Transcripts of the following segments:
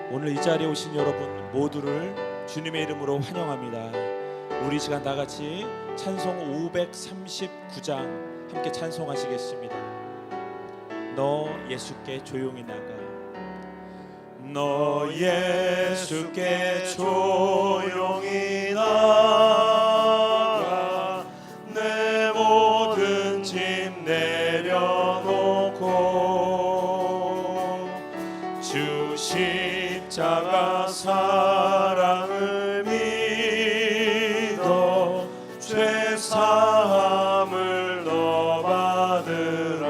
오늘 이 자리에 오신 여러분 모두를 주님의 이름으로 환영합니다. 우리 시간 다 같이 찬송 539장 함께 찬송하시겠습니다. 너 예수께 조용히 나가. 너 예수께 조용히 나가. 내 모든 짐 내려놓고 주 십자가 사랑을 믿어 죄 사함을 너 받으라.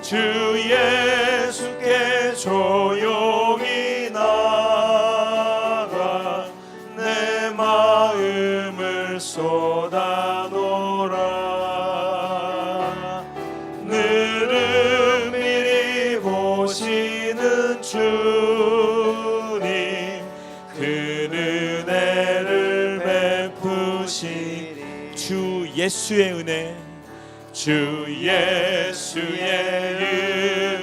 주 예수께 조용히 나가. 내 마음을 쏟아놓으라. 늘은 미리 보시는 주님, 그 은혜를 베푸시리. 주 예수의 은혜, 주 예수의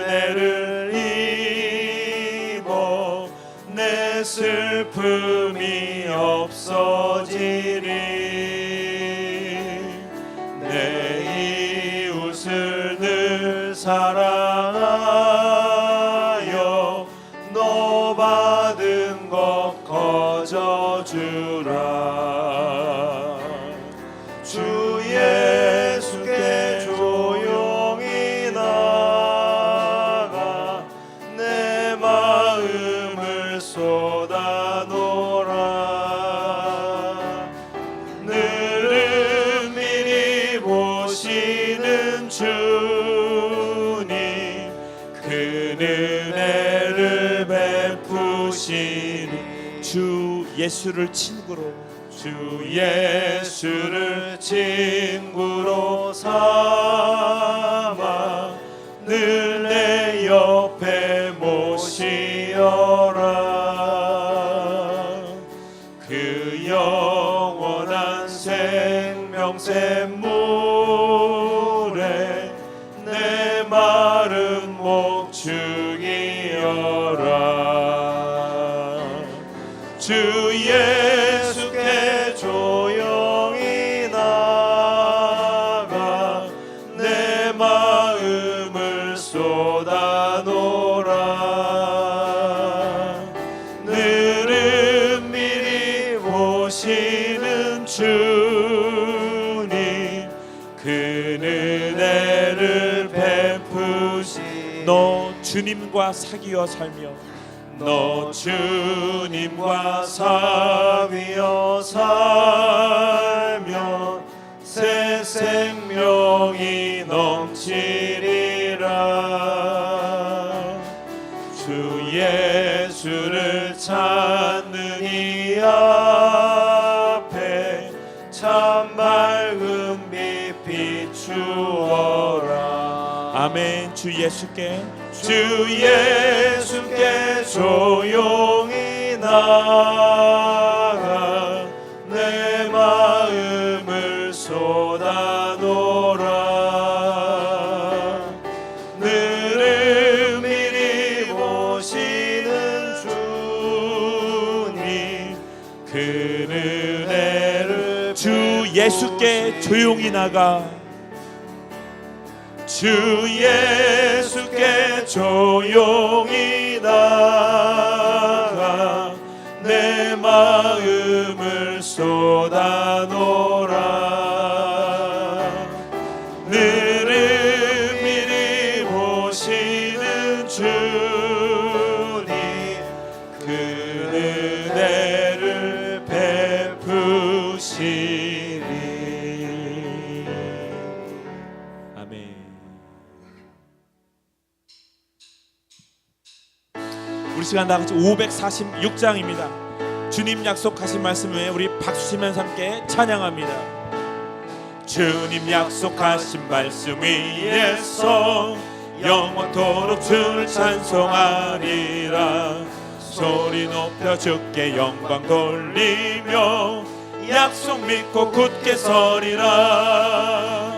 은혜를 입어 내 슬픔이 없어지리. 내 이웃을 늘 사랑하여 너 받은 것 거저주라. 주 예수께 조용히 나가. 내 마음을 쏟아놓으라. 늘은 미리 보시는 주님, 그 은혜를 베푸시니. 주 예수를 친구로, 주 예수를 친구로 삼아 늘 내 옆에 모시어라. 그 영원한 생명샘 물에 내 마른 목 죽이어라. 주 예수께 조용히 나가. 내 마음을 쏟아놓으라. 늘은 미리 보시는 주님, 그 은혜를 베푸시. 너 주님과 사귀어 살며, 너 주님과 사귀어 살면 새 생명이 넘치리라. 주 예수를 찾는 이 앞에 참 밝은 빛 비추어라. 아멘. 주 예수께, 주 예수께 조용히 나가. 내 마음을 쏟아놓으라. 늘은 미리 보시는 주님, 그 은혜를. 주 예수께 조용히 나가. 주 예수께 조용히 나가. 내 마음을 쏟아놓으라. 늘은 미리 보시는 주님, 그 은혜를 베푸시리. 아멘. 우리 시간 다 같이 546장입니다. 주님 약속하신 말씀 외에 우리 박수 치면서 함께 찬양합니다. 주님 약속하신 말씀 위에서 영원토록 주를 찬송하리라. 소리 높여 주께 영광 돌리며 약속 믿고 굳게 서리라.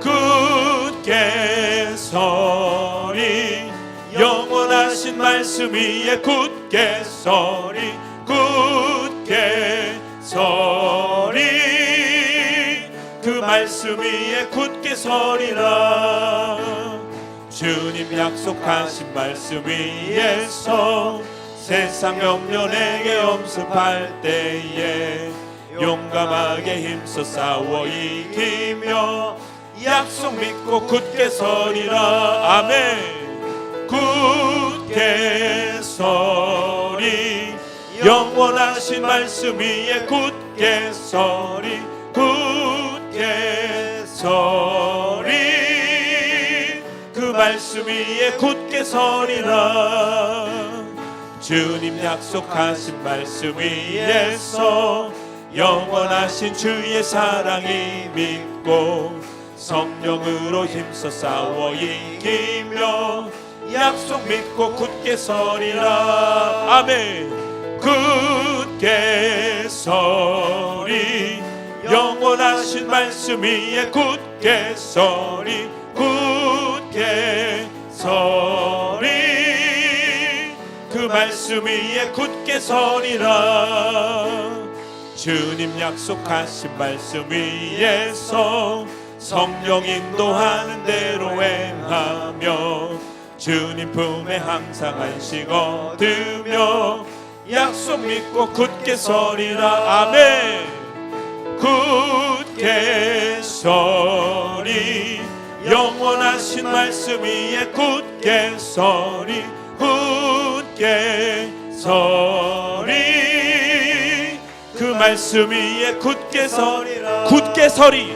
굳게 서리. 영원하신 말씀 위에 굳게 서리 굳게 서리 그 말씀 위에 굳게 서리라 주님 약속하신 말씀 위에서 세상 염려 내게 엄습할 때에 용감하게 힘써 싸워 이기며 약속 믿고 굳게 서리라 아멘 굳게 서리 영원하신 말씀 위에 굳게 서리 굳게 서리 그 말씀 위에 굳게 서리라 주님 약속하신 말씀 위에서 영원하신 주의 사랑이 믿고 성령으로 힘써 싸워 이기며 약속 믿고 굳게 서리라 아멘 굳게 서리 영원하신 말씀 위에 굳게 서리 굳게 서리 그 말씀 위에 굳게 서리라 주님 약속하신 말씀 위에서 성령 인도하는 대로 행하며 주님 품에 항상 안식 얻으며 약속 믿고 굳게 서리라 아멘 굳게 서리 영원하신 말씀 위에 굳게 서리 굳게 서리 그 말씀 위에 굳게 서리라 굳게 서리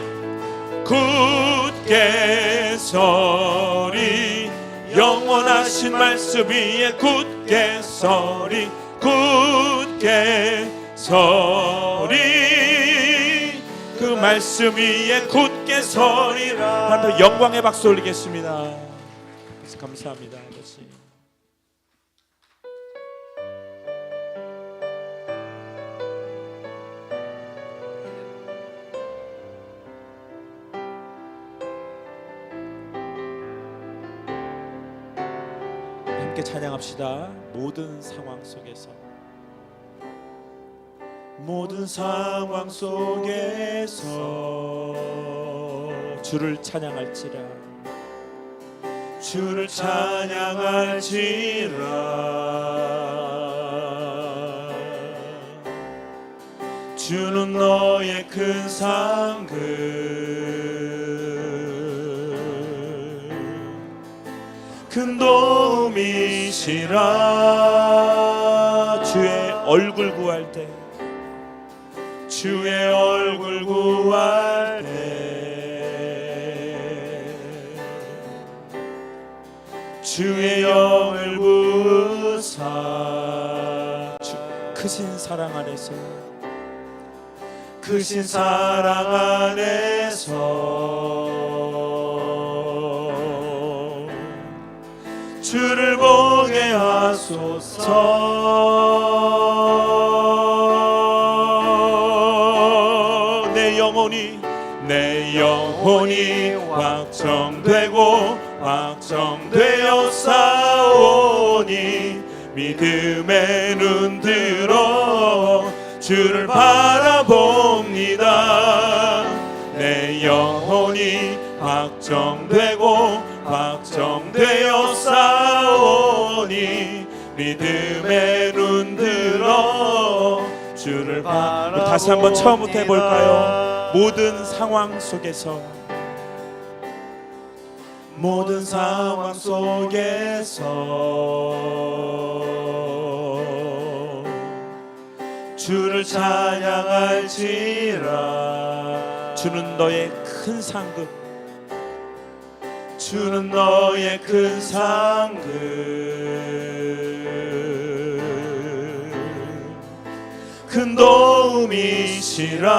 굳게 서리 영원하신 말씀 위에 굳게 서리 굳게 서리 그 말씀 위에 굳게 서리라 하나님 영광의 박수 올리겠습니다. 감사합니다 아버지. 함께 찬양합시다. 모든 상황 속에서 모든 상황 속에서 주를 찬양할지라 주를 찬양할지라 주는 너의 큰 상급 큰 도움이시라 주의 얼굴 구할 때 주의 얼굴 구할 때 주의 영을 부으사 크신 사랑 안에서 크신 사랑 안에서 주를 보게 하소서 내 영혼이 확정되고 확정되어 싸우니 믿음의 눈 들어 주를 바라봅니다 내 영혼이 확정되고 확정되어 싸우니 믿음의 눈 들어 주를 바라봅니다 다시 한번 처음부터 해볼까요? 모든 상황 속에서 모든 상황 속에서 주를 찬양할지라 주는 너의 큰 상급 주는 너의 큰 상급 큰 도움이시라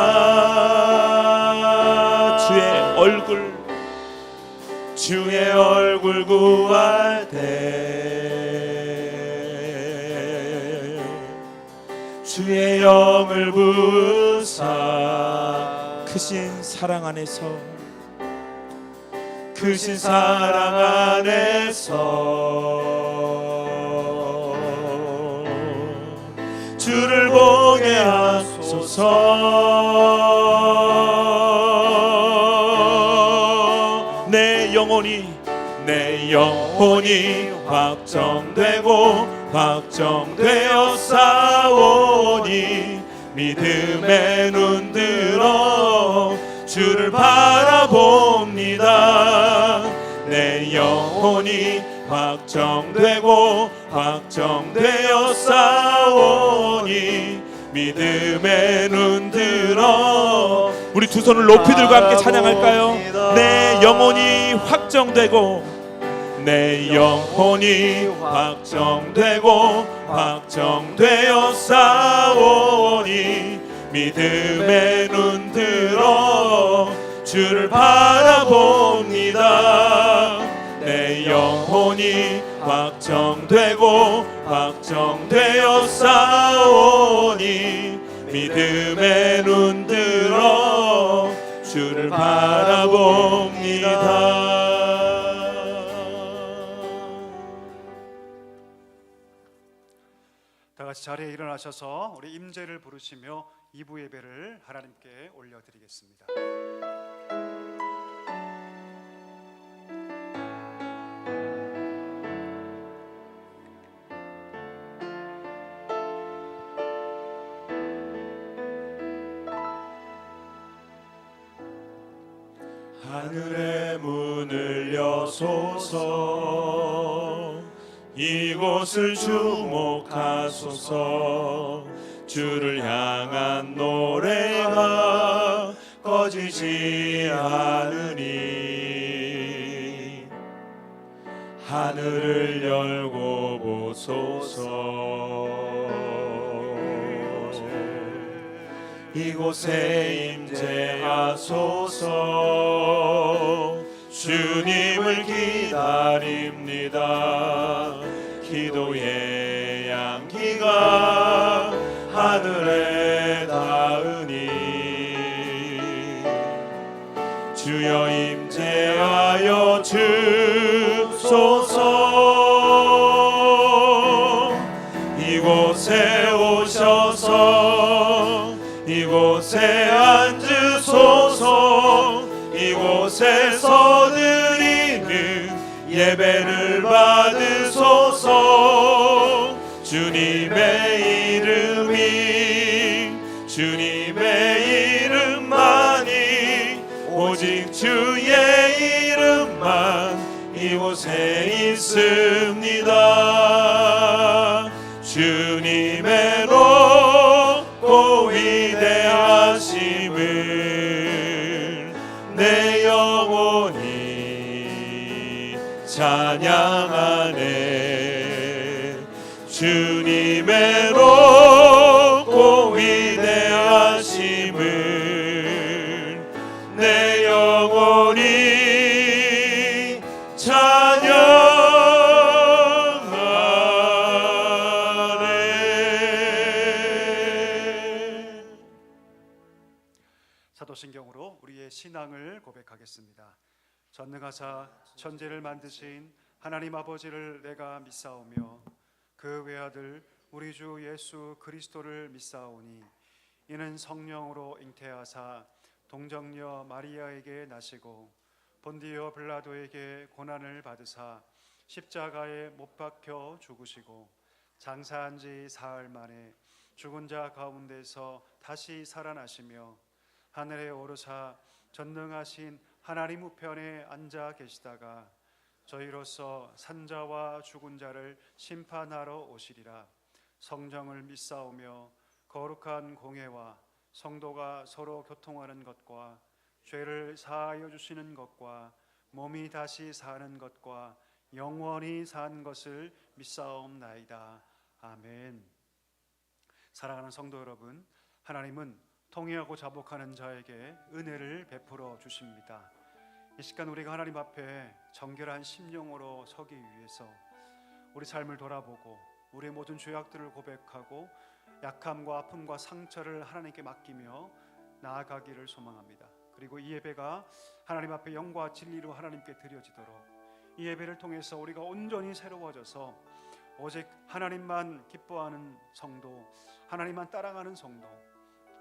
주의 얼굴 구할 때 주의 영을 부으사 크신 사랑 안에서 크신 사랑 안에서 빛을 보게 하소서. 내 영혼이 확정되고 확정되어 싸우니 믿음의 눈 들어 주를 바라봅니다. 내 영혼이 확정되고 확정되어 싸우니 믿음의 눈 들어. 우리 두 손을 높이 들고 함께 찬양할까요? 내 영혼이 확정되고 내 영혼이 확정되고 확정되어 싸우니 믿음의 눈 들어 주를 바라봅니다. 내 영혼이 확정되고 확정되어 싸우니 믿음의 눈 들어 주를 바라봅니다. 다 같이 자리에 일어나셔서 우리 임재를 부르시며 2부 예배를 하나님께 올려드리겠습니다. 하늘의 문을 여소서. 이곳을 주목하소서. 주를 향한 노래가 꺼지지 않으니 하늘을 열고 보소서. 이곳에 임재하소서. 주님을 기다립니다. 기도의 향기가 하늘에 닿으니 주여 임재하여 주소서. 이곳에 오셔서 이곳에 앉으소서. 이곳에서 드리는 예배를 받으소서. 주님의 이름만이 오직 주의 이름만 이곳에 있습니다. 주님의 높고 위대하심을 내 영혼이 찬양하네. 주님의 높고 위대하심을 내 영혼이 찬양하네. 사도신경으로 우리의 신앙을 고백하겠습니다. 전능하사 천지를 만드신 하나님 아버지를 내가 믿사오며 그 외아들 우리 주 예수 그리스도를 믿사오니 이는 성령으로 잉태하사 동정녀 마리아에게 나시고 본디오 빌라도에게 고난을 받으사 십자가에 못 박혀 죽으시고 장사한 지 사흘 만에 죽은 자 가운데서 다시 살아나시며 하늘에 오르사 전능하신 하나님 우편에 앉아 계시다가 저희로서 산자와 죽은 자를 심판하러 오시리라. 성령을 믿사오며 거룩한 공회와 성도가 서로 교통하는 것과 죄를 사하여 주시는 것과 몸이 다시 사는 것과 영원히 산 것을 믿사옵나이다. 아멘. 사랑하는 성도 여러분, 하나님은 통회하고 자복하는 자에게 은혜를 베풀어 주십니다. 이 시간 우리가 하나님 앞에 정결한 심령으로 서기 위해서 우리 삶을 돌아보고 우리의 모든 죄악들을 고백하고 약함과 아픔과 상처를 하나님께 맡기며 나아가기를 소망합니다. 그리고 이 예배가 하나님 앞에 영과 진리로 하나님께 드려지도록 이 예배를 통해서 우리가 온전히 새로워져서 오직 하나님만 기뻐하는 성도, 하나님만 따라가는 성도,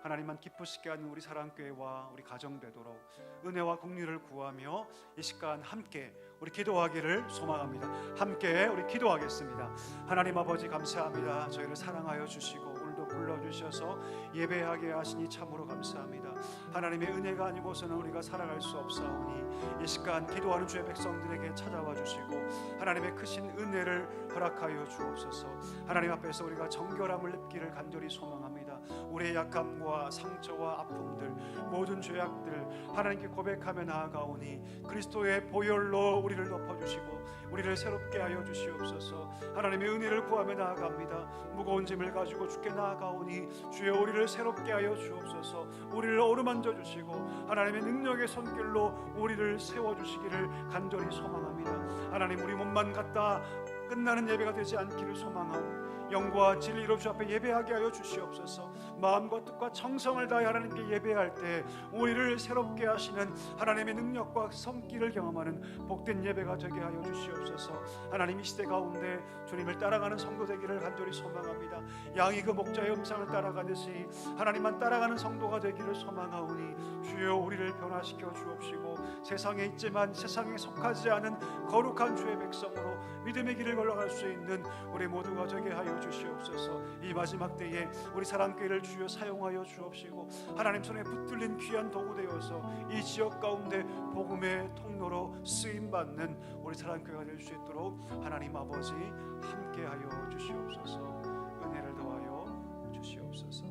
하나님만 기쁘시게 하는 우리 사랑교회와 우리 가정 되도록 은혜와 긍휼을 구하며 이 시간 함께 우리 기도하기를 소망합니다. 함께 우리 기도하겠습니다. 하나님 아버지 감사합니다. 저희를 사랑하여 주시고 오늘도 불러주셔서 예배하게 하시니 참으로 감사합니다. 하나님의 은혜가 아니고서는 우리가 살아갈 수 없사오니 이 시간 기도하는 주의 백성들에게 찾아와 주시고 하나님의 크신 은혜를 허락하여 주옵소서. 하나님 앞에서 우리가 정결함을 입기를 간절히 소망합니다. 우리의 약함과 상처와 아픔들, 모든 죄악들 하나님께 고백하며 나아가오니 그리스도의 보혈로 우리를 덮어주시고 우리를 새롭게 하여 주시옵소서. 하나님의 은혜를 구하며 나아갑니다. 무거운 짐을 가지고 주께 나아가오니 주여 우리를 새롭게 하여 주옵소서. 우리를 어루만져 주시고 하나님의 능력의 손길로 우리를 세워주시기를 간절히 소망합니다. 하나님, 우리 몸만 갖다 끝나는 예배가 되지 않기를 소망하오. 영과 진리로 주 앞에 예배하게 하여 주시옵소서. 마음과 뜻과 정성을 다해 하나님께 예배할 때 우리를 새롭게 하시는 하나님의 능력과 손길을 경험하는 복된 예배가 되게 하여 주시옵소서. 하나님, 이 시대 가운데 주님을 따라가는 성도 되기를 간절히 소망합니다. 양이 그 목자의 음성을 따라가듯이 하나님만 따라가는 성도가 되기를 소망하오니 주여 우리를 변화시켜 주옵시고 세상에 있지만 세상에 속하지 않은 거룩한 주의 백성으로 믿음의 길을 걸어갈 수 있는 우리 모두가 되게 하여 주시옵소서. 이 마지막 때에 우리 사랑교회를 주여 사용하여 주옵시고 하나님 손에 붙들린 귀한 도구 되어서 이 지역 가운데 복음의 통로로 쓰임받는 우리 사랑교회가 될 수 있도록 하나님 아버지 함께하여 주시옵소서. 은혜를 더하여 주시옵소서.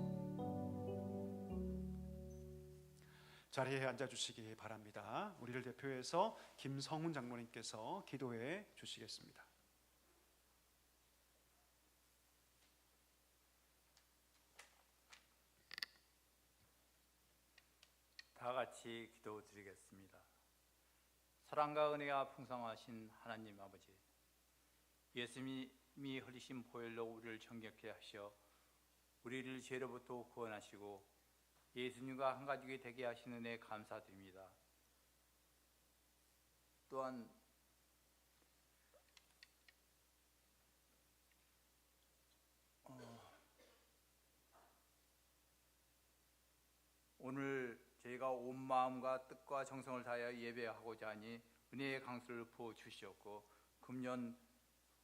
자리에 앉아주시기 바랍니다. 우리를 대표해서 김성훈 장로님께서 기도해 주시겠습니다. 다 같이 기도드리겠습니다. 사랑과 은혜가 풍성하신 하나님 아버지, 예수님이 흘리신 보혈로 우리를 정결케 하셔 우리를 죄로부터 구원하시고 예수님과 한 가족이 되게 하신 은혜 감사드립니다. 또한 오늘 저희가 온 마음과 뜻과 정성을 다하여 예배하고자 하니 은혜의 강수를 부어 주시옵고 금년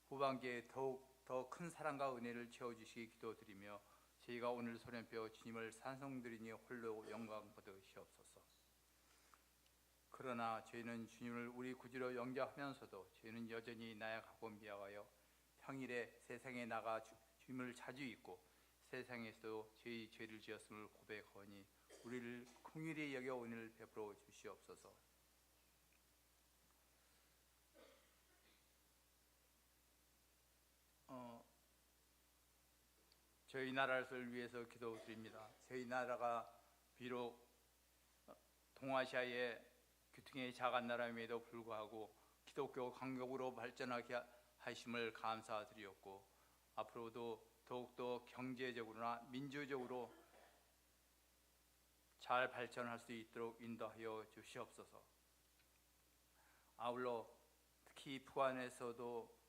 후반기에 더욱 더 큰 사랑과 은혜를 채워주시기 기도드리며 저희가 오늘 소련뼈 주님을 찬송드리니 홀로 영광 받으시옵소서. 그러나 저희는 주님을 우리 구주로 영접하면서도 저희는 여전히 나약하고 미약하여 평일에 세상에 나가 주님을 자주 잊고 세상에서도 저희 죄를 지었음을 고백하오니 우리를 긍휼히 여겨 은혜를 베풀어 주시옵소서. 저희 나라를 위해서 기도드립니다. 저희 나라가 비록 동아시아의 교통의 작은 나라임에도 불구하고 기독교 강국으로 발전하게 하심을 감사드리옵고 앞으로도 더욱더 경제적으로나 민주적으로 잘 발전할 수 있도록 인도하여 주시옵소서. 아울러 특히 북한에서도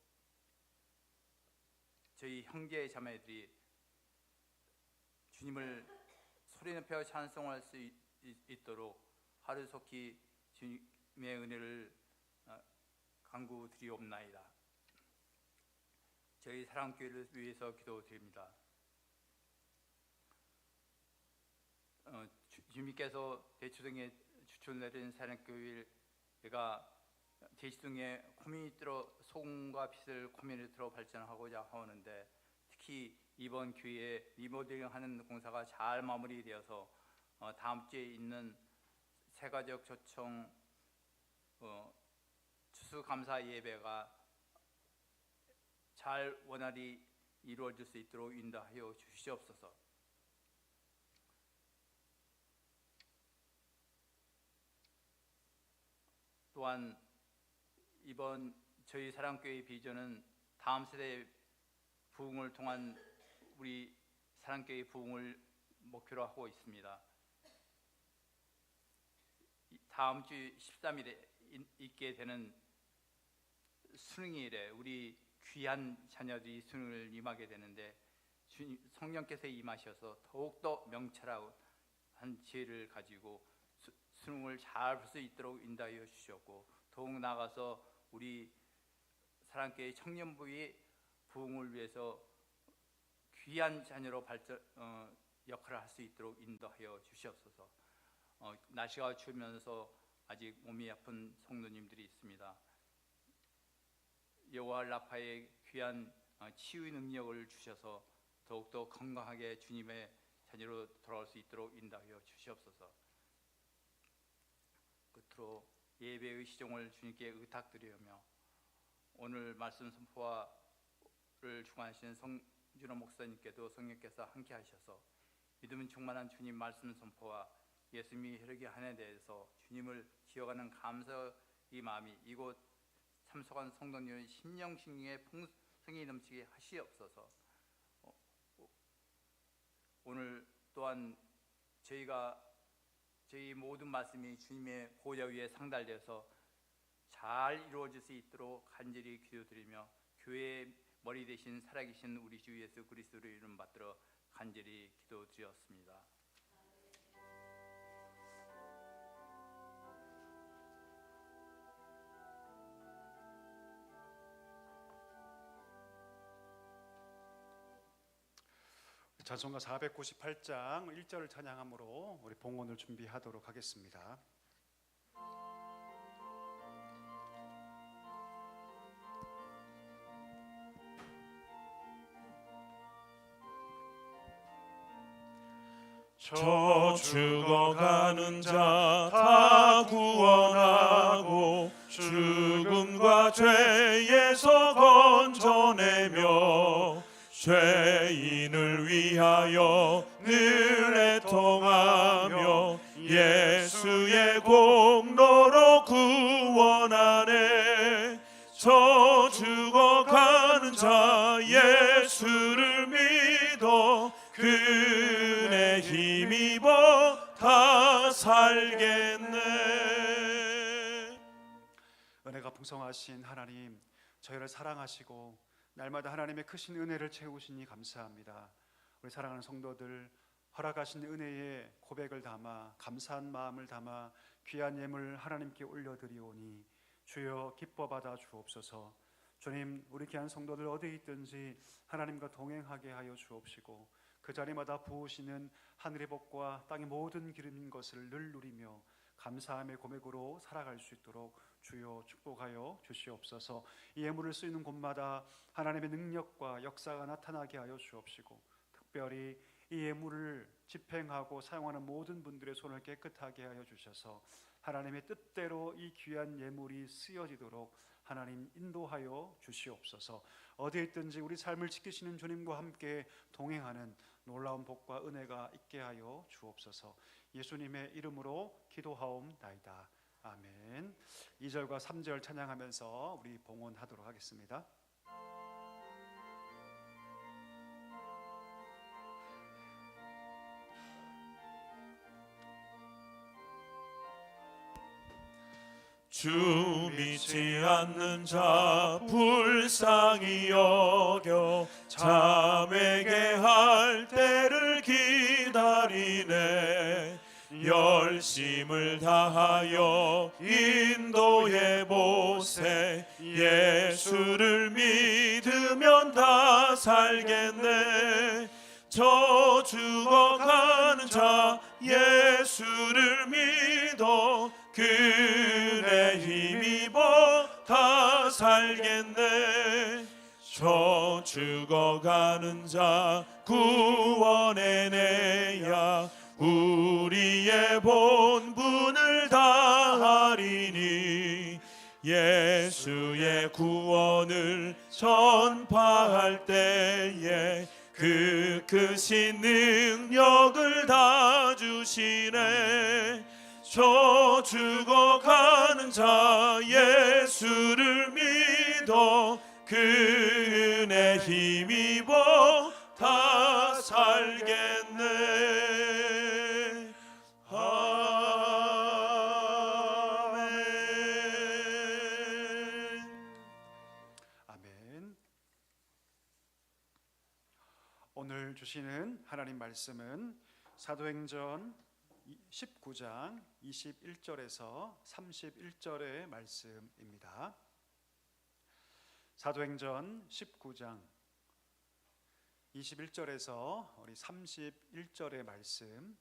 저희 형제 자매들이 주님을 소리높여 찬송할 수 있도록 하루속히 주님의 은혜를 간구드리옵나이다. 저희 사랑교회를 위해서 기도드립니다. 주님께서 대치동에 주촌 내린 사랑교회가 대치동의 커뮤니티로 소금과 빛을 커뮤니티로 발전하고자 하는데 특히 이번 교회에 리모델링하는 공사가 잘 마무리되어서 다음 주에 있는 세가족 초청 추수감사 예배가 잘 원활히 이루어질 수 있도록 인도하여 주시옵소서. 또한 이번 저희 사랑교회 비전은 다음 세대 부흥을 통한 우리 사랑교회 부흥을 목표로 하고 있습니다. 다음 주 13일에 있게 되는 수능일에 우리 귀한 자녀들이 수능을 임하게 되는데 성령께서 임하셔서 더욱더 명철한 지혜를 가지고 수능을 잘 볼 수 있도록 인도하여 주셨고, 더욱 나아가서 우리 사랑교회 청년부의 부흥을 위해서 귀한 자녀로 역할을 할 수 있도록 인도하여 주시옵소서. 날씨가 추우면서 아직 몸이 아픈 성도님들이 있습니다. 여호와 라파의 귀한 치유의 능력을 주셔서 더욱더 건강하게 주님의 자녀로 돌아올 수 있도록 인도하여 주시옵소서. 끝으로 예배의 시종을 주님께 의탁드리며, 오늘 말씀 선포를 주관하시는 성준호 목사님께도 성령께서 함께 하셔서 믿음 충만한 주님 말씀 선포와 예수님이 흐르게 하는 데 대해서 주님을 기억하는 감사의 마음이 이곳 참석한 성도님의 심령심령의 풍성이 넘치게 하시옵소서. 오늘 또한 저희 모든 말씀이 주님의 보좌 위에 상달되어서 잘 이루어질 수 있도록 간절히 기도드리며, 교회의 머리 대신 살아계신 우리 주 예수 그리스도로 이름 받들어 간절히 기도드렸습니다. 찬송가 498장 1절을 찬양함으로 우리 봉헌을 준비하도록 하겠습니다. 저 죽어가는 자 다 구원하고 죽음과 죄에서 건져내며 죄인을 위하여 늘 애통하며 예수의 공로로 구원하네. 저 죽어가는 자 예수를 믿어 그네 힘입어 다 살겠네. 은혜가 풍성하신 하나님, 저희를 사랑하시고 날마다 하나님의 크신 은혜를 채우시니 감사합니다. 우리 사랑하는 성도들, 허락하신 은혜의 고백을 담아 감사한 마음을 담아 귀한 예물 하나님께 올려드리오니 주여 기뻐 받아 주옵소서. 주님, 우리 귀한 성도들 어디에 있든지 하나님과 동행하게 하여 주옵시고, 그 자리마다 부으시는 하늘의 복과 땅의 모든 기름인 것을 늘 누리며 감사함의 고백으로 살아갈 수 있도록 주여 축복하여 주시옵소서. 이 예물을 쓰이는 곳마다 하나님의 능력과 역사가 나타나게 하여 주옵시고, 특별히 이 예물을 집행하고 사용하는 모든 분들의 손을 깨끗하게 하여 주셔서 하나님의 뜻대로 이 귀한 예물이 쓰여지도록 하나님 인도하여 주시옵소서. 어디에 있든지 우리 삶을 지키시는 주님과 함께 동행하는 놀라운 복과 은혜가 있게 하여 주옵소서. 예수님의 이름으로 기도하옵나이다. 아멘. 2절과 3절 찬양하면서 우리 봉헌하도록 하겠습니다. 주 믿지 않는 자 불쌍히 여겨 자매게 할 때를 기다리네. 열심을 다하여 인도해 보세. 예수를 믿으면 다 살겠네. 저 죽어가는 자 예수를 믿어 그네 힘입어 다 살겠네. 저 죽어가는 자 구원해내야 우리의 본분을 다하리니. 예수의 구원을 전파할 때에 그 크신 능력을 다 주시네. 저 죽어가는 자 예수를 믿어 그네 힘입어 다 살겠네. 아멘. 아멘. 오늘 주시는 하나님 말씀은 사도행전 19장 21절에서 31절의 말씀입니다. 사도행전 19장 21절에서 우리 31절의 말씀,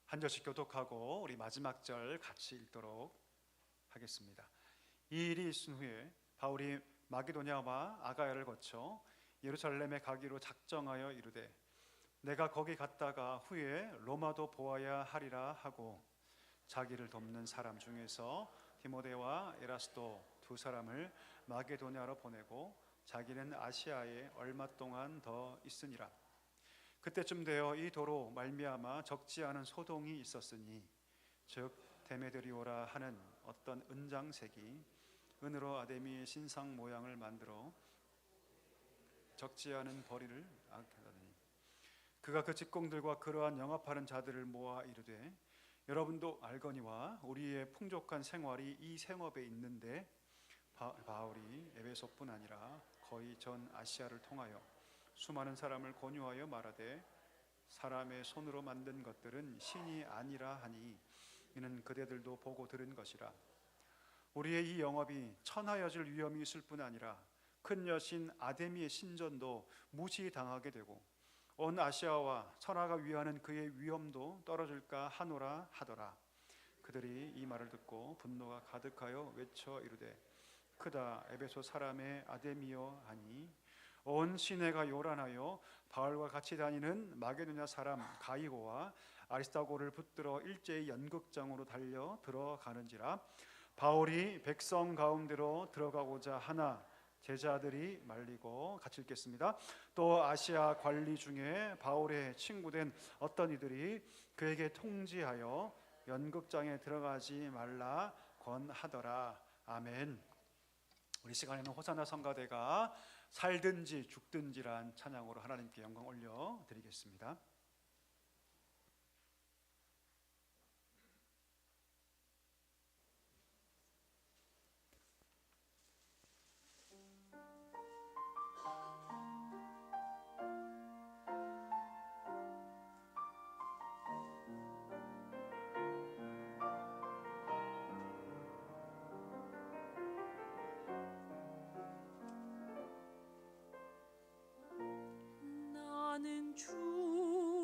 한 절씩 교독하고 우리 마지막 절 같이 읽도록 하겠습니다. 이 일이 있은 후에 바울이 마게도냐와 아가야를 거쳐 예루살렘에 가기로 작정하여 이르되 내가 거기 갔다가 후에 로마도 보아야 하리라 하고 자기를 돕는 사람 중에서 디모데와 에라스도 두 사람을 마게도냐로 보내고 자기는 아시아에 얼마 동안 더 있으니라. 그때쯤 되어 이 도로 말미암아 적지 않은 소동이 있었으니 즉 데메드리오라 하는 어떤 은장색이 은으로 아데미의 신상 모양을 만들어 적지 않은 벌이를 악하더니 그가 그 직공들과 그러한 영업하는 자들을 모아 이르되 여러분도 알거니와 우리의 풍족한 생활이 이 생업에 있는데 바울이 에베소뿐 아니라 거의 전 아시아를 통하여 수많은 사람을 권유하여 말하되 사람의 손으로 만든 것들은 신이 아니라 하니 이는 그대들도 보고 들은 것이라. 우리의 이 영업이 천하여질 위험이 있을 뿐 아니라 큰 여신 아데미의 신전도 무시당하게 되고 온 아시아와 천하가 위하는 그의 위엄도 떨어질까 하노라 하더라. 그들이 이 말을 듣고 분노가 가득하여 외쳐 이르되 크다 에베소 사람의 아데미여 하니 온 시내가 요란하여 바울과 같이 다니는 마게도냐 사람 가이고와 아리스타고를 붙들어 일제히 연극장으로 달려 들어가는지라. 바울이 백성 가운데로 들어가고자 하나 제자들이 말리고, 같이 읽겠습니다. 또 아시아 관리 중에 바울의 친구된 어떤 이들이 그에게 통지하여 연극장에 들어가지 말라 권하더라. 아멘. 우리 시간에는 호산나 성가대가 살든지 죽든지란 찬양으로 하나님께 영광 올려 드리겠습니다. 나는 주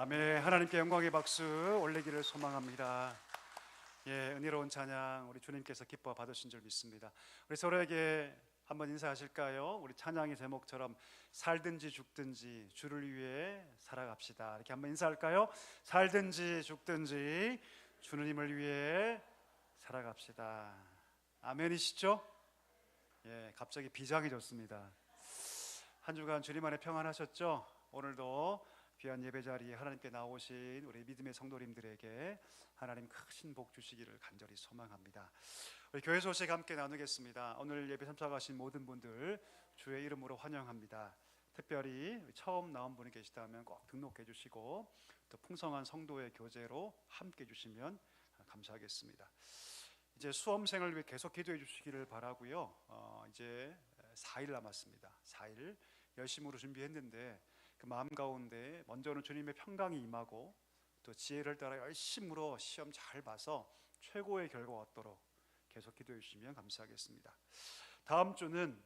아멘. 하나님께 영광의 박수 올리기를 소망합니다. 예, 은혜로운 찬양 우리 주님께서 기뻐 받으신 줄 믿습니다. 우리 서로에게 한번 인사하실까요? 우리 찬양의 제목처럼 살든지 죽든지 주를 위해 살아갑시다. 이렇게 한번 인사할까요? 살든지 죽든지 주님을 위해 살아갑시다. 아멘이시죠? 예, 갑자기 비장이 좋습니다. 한 주간 주님 안에 평안하셨죠? 오늘도 귀한 예배 자리에 하나님께 나오신 우리 믿음의 성도님들에게 하나님 크신 복 주시기를 간절히 소망합니다. 우리 교회 소식 함께 나누겠습니다. 오늘 예배 참석하신 모든 분들 주의 이름으로 환영합니다. 특별히 처음 나온 분이 계시다면 꼭 등록해 주시고 또 풍성한 성도의 교제로 함께 해주시면 감사하겠습니다. 이제 수험생을 위해 계속 기도해 주시기를 바라고요. 이제 4일 남았습니다. 4일 열심으로 준비했는데 그 마음 가운데 먼저는 주님의 평강이 임하고 또 지혜를 따라 열심으로 시험 잘 봐서 최고의 결과 얻도록 계속 기도해 주시면 감사하겠습니다. 다음 주는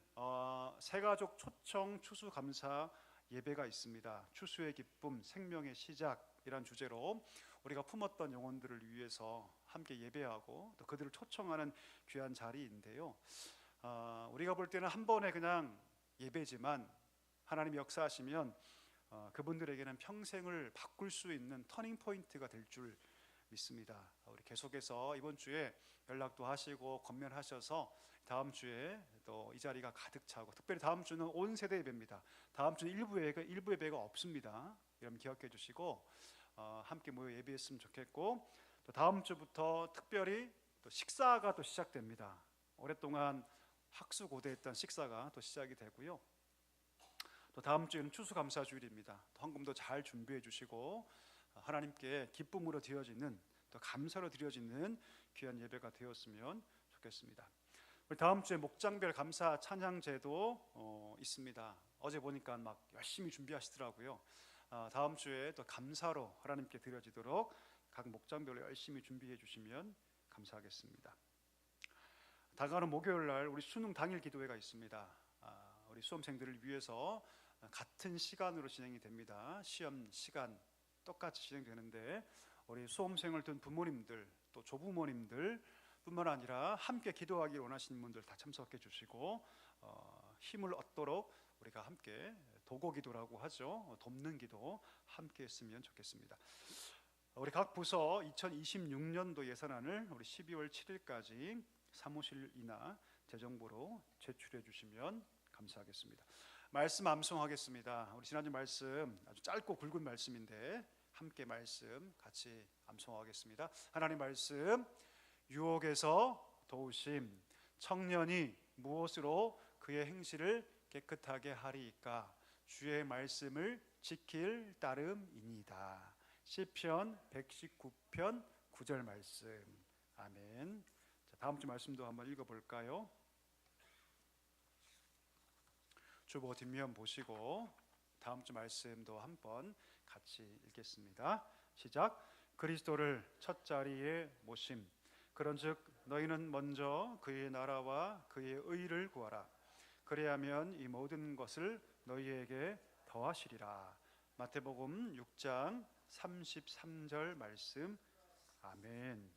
새가족 초청 추수감사 예배가 있습니다. 추수의 기쁨, 생명의 시작이란 주제로 우리가 품었던 영혼들을 위해서 함께 예배하고 또 그들을 초청하는 귀한 자리인데요. 우리가 볼 때는 한 번에 그냥 예배지만 하나님 역사하시면 그분들에게는 평생을 바꿀 수 있는 터닝 포인트가 될 줄 믿습니다. 우리 계속해서 이번 주에 연락도 하시고 건면하셔서 다음 주에 또 이 자리가 가득 차고, 특별히 다음 주는 온 세대 예배입니다. 다음 주는 일부 예배가 없습니다. 여러분 기억해 주시고 함께 모여 예배했으면 좋겠고, 또 다음 주부터 특별히 또 식사가 또 시작됩니다. 오랫동안 학수고대했던 식사가 또 시작이 되고요. 또 다음 주에는 추수감사주일입니다. 또 헌금도 잘 준비해 주시고 하나님께 기쁨으로 드려지는, 또 감사로 드려지는 귀한 예배가 되었으면 좋겠습니다. 우리 다음 주에 목장별 감사 찬양제도 있습니다. 어제 보니까 막 열심히 준비하시더라고요. 다음 주에 또 감사로 하나님께 드려지도록 각 목장별로 열심히 준비해 주시면 감사하겠습니다. 다가오는 목요일 날 우리 수능 당일 기도회가 있습니다. 우리 수험생들을 위해서 같은 시간으로 진행이 됩니다. 시험 시간 똑같이 진행되는데 우리 수험생을 둔 부모님들 또 조부모님들 뿐만 아니라 함께 기도하기를 원하시는 분들 다 참석해 주시고 힘을 얻도록 우리가 함께 도고기도라고 하죠. 돕는 기도 함께 했으면 좋겠습니다. 우리 각 부서 2026년도 예산안을 우리 12월 7일까지 사무실이나 재정부로 제출해 주시면 감사하겠습니다. 말씀 암송하겠습니다. 우리 지난주 말씀 아주 짧고 굵은 말씀인데 함께 말씀 같이 암송하겠습니다. 하나님 말씀, 유혹에서 도우심, 청년이 무엇으로 그의 행실을 깨끗하게 하리이까? 주의 말씀을 지킬 따름이니이다. 시편 119편 9절 말씀. 아멘. 자, 다음 주 말씀도 한번 읽어볼까요? 주보 뒷면 보시고 다음 주 말씀도 한번 같이 읽겠습니다. 시작. 그리스도를 첫 자리에 모심. 그런즉 너희는 먼저 그의 나라와 그의 의를 구하라. 그래야면 이 모든 것을 너희에게 더하시리라. 마태복음 6장 33절 말씀. 아멘.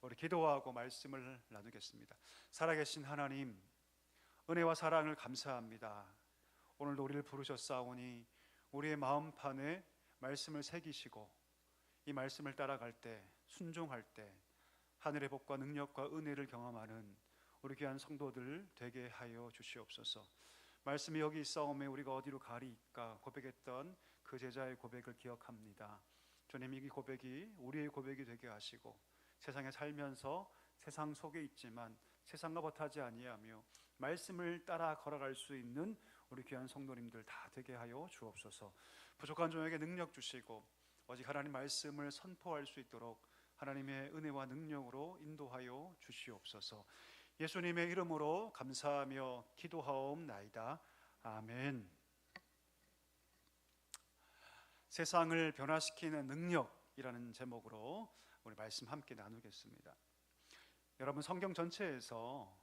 우리 기도하고 말씀을 나누겠습니다. 살아계신 하나님, 은혜와 사랑을 감사합니다. 오늘도 우리를 부르셨사오니 우리의 마음판에 말씀을 새기시고 이 말씀을 따라갈 때, 순종할 때 하늘의 복과 능력과 은혜를 경험하는 우리 귀한 성도들 되게 하여 주시옵소서. 말씀이 여기 있사오매 우리가 어디로 가리이까 고백했던 그 제자의 고백을 기억합니다. 주님, 이 고백이 우리의 고백이 되게 하시고 세상에 살면서 세상 속에 있지만 세상과 벗하지 아니하며 말씀을 따라 걸어갈 수 있는 우리 귀한 성도님들 다 되게 하여 주옵소서. 부족한 종에게 능력 주시고 오직 하나님 말씀을 선포할 수 있도록 하나님의 은혜와 능력으로 인도하여 주시옵소서. 예수님의 이름으로 감사하며 기도하옵나이다. 아멘. 세상을 변화시키는 능력이라는 제목으로 우리 말씀 함께 나누겠습니다. 여러분, 성경 전체에서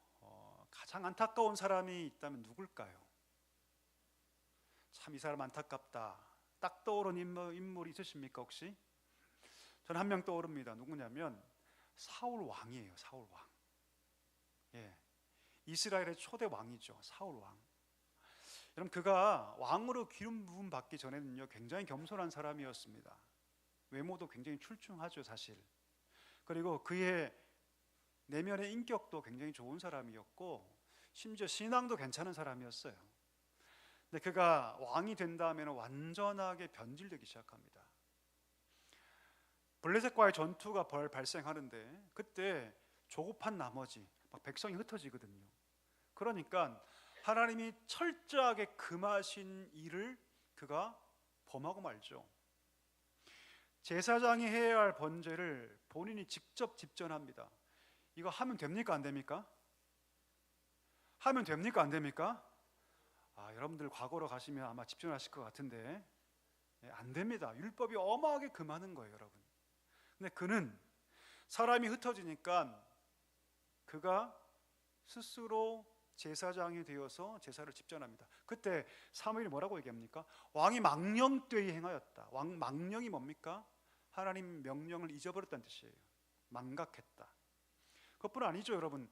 가장 안타까운 사람이 있다면 누굴까요? 참 이 사람 안타깝다, 딱 떠오르는 인물이 있으십니까 혹시? 저는 한 명 떠오릅니다. 누구냐면 사울 왕이에요. 사울 왕. 예, 이스라엘의 초대 왕이죠. 사울 왕. 여러분, 그가 왕으로 기름 부음 받기 전에는요 굉장히 겸손한 사람이었습니다. 외모도 굉장히 출중하죠, 사실. 그리고 그의 내면의 인격도 굉장히 좋은 사람이었고 심지어 신앙도 괜찮은 사람이었어요. 근데 그가 왕이 된 다음에는 완전하게 변질되기 시작합니다. 블레셋과의 전투가 발생하는데 그때 조급한 나머지 막 백성이 흩어지거든요. 그러니까 하나님이 철저하게 금하신 일을 그가 범하고 말죠. 제사장이 해야 할 번제를 본인이 직접 집전합니다. 이거 하면 됩니까 안 됩니까? 하면 됩니까 안 됩니까? 여러분들 과거로 가시면 아마 집중하실 것 같은데 안 됩니다. 율법이 어마하게 금하는 거예요, 여러분. 근데 그는 사람이 흩어지니까 그가 스스로 제사장이 되어서 제사를 집전합니다. 그때 사무엘이 뭐라고 얘기합니까? 왕이 망령되이 행하였다. 망령이 뭡니까? 하나님 명령을 잊어버렸다는 뜻이에요. 망각했다. 그것뿐 아니죠, 여러분.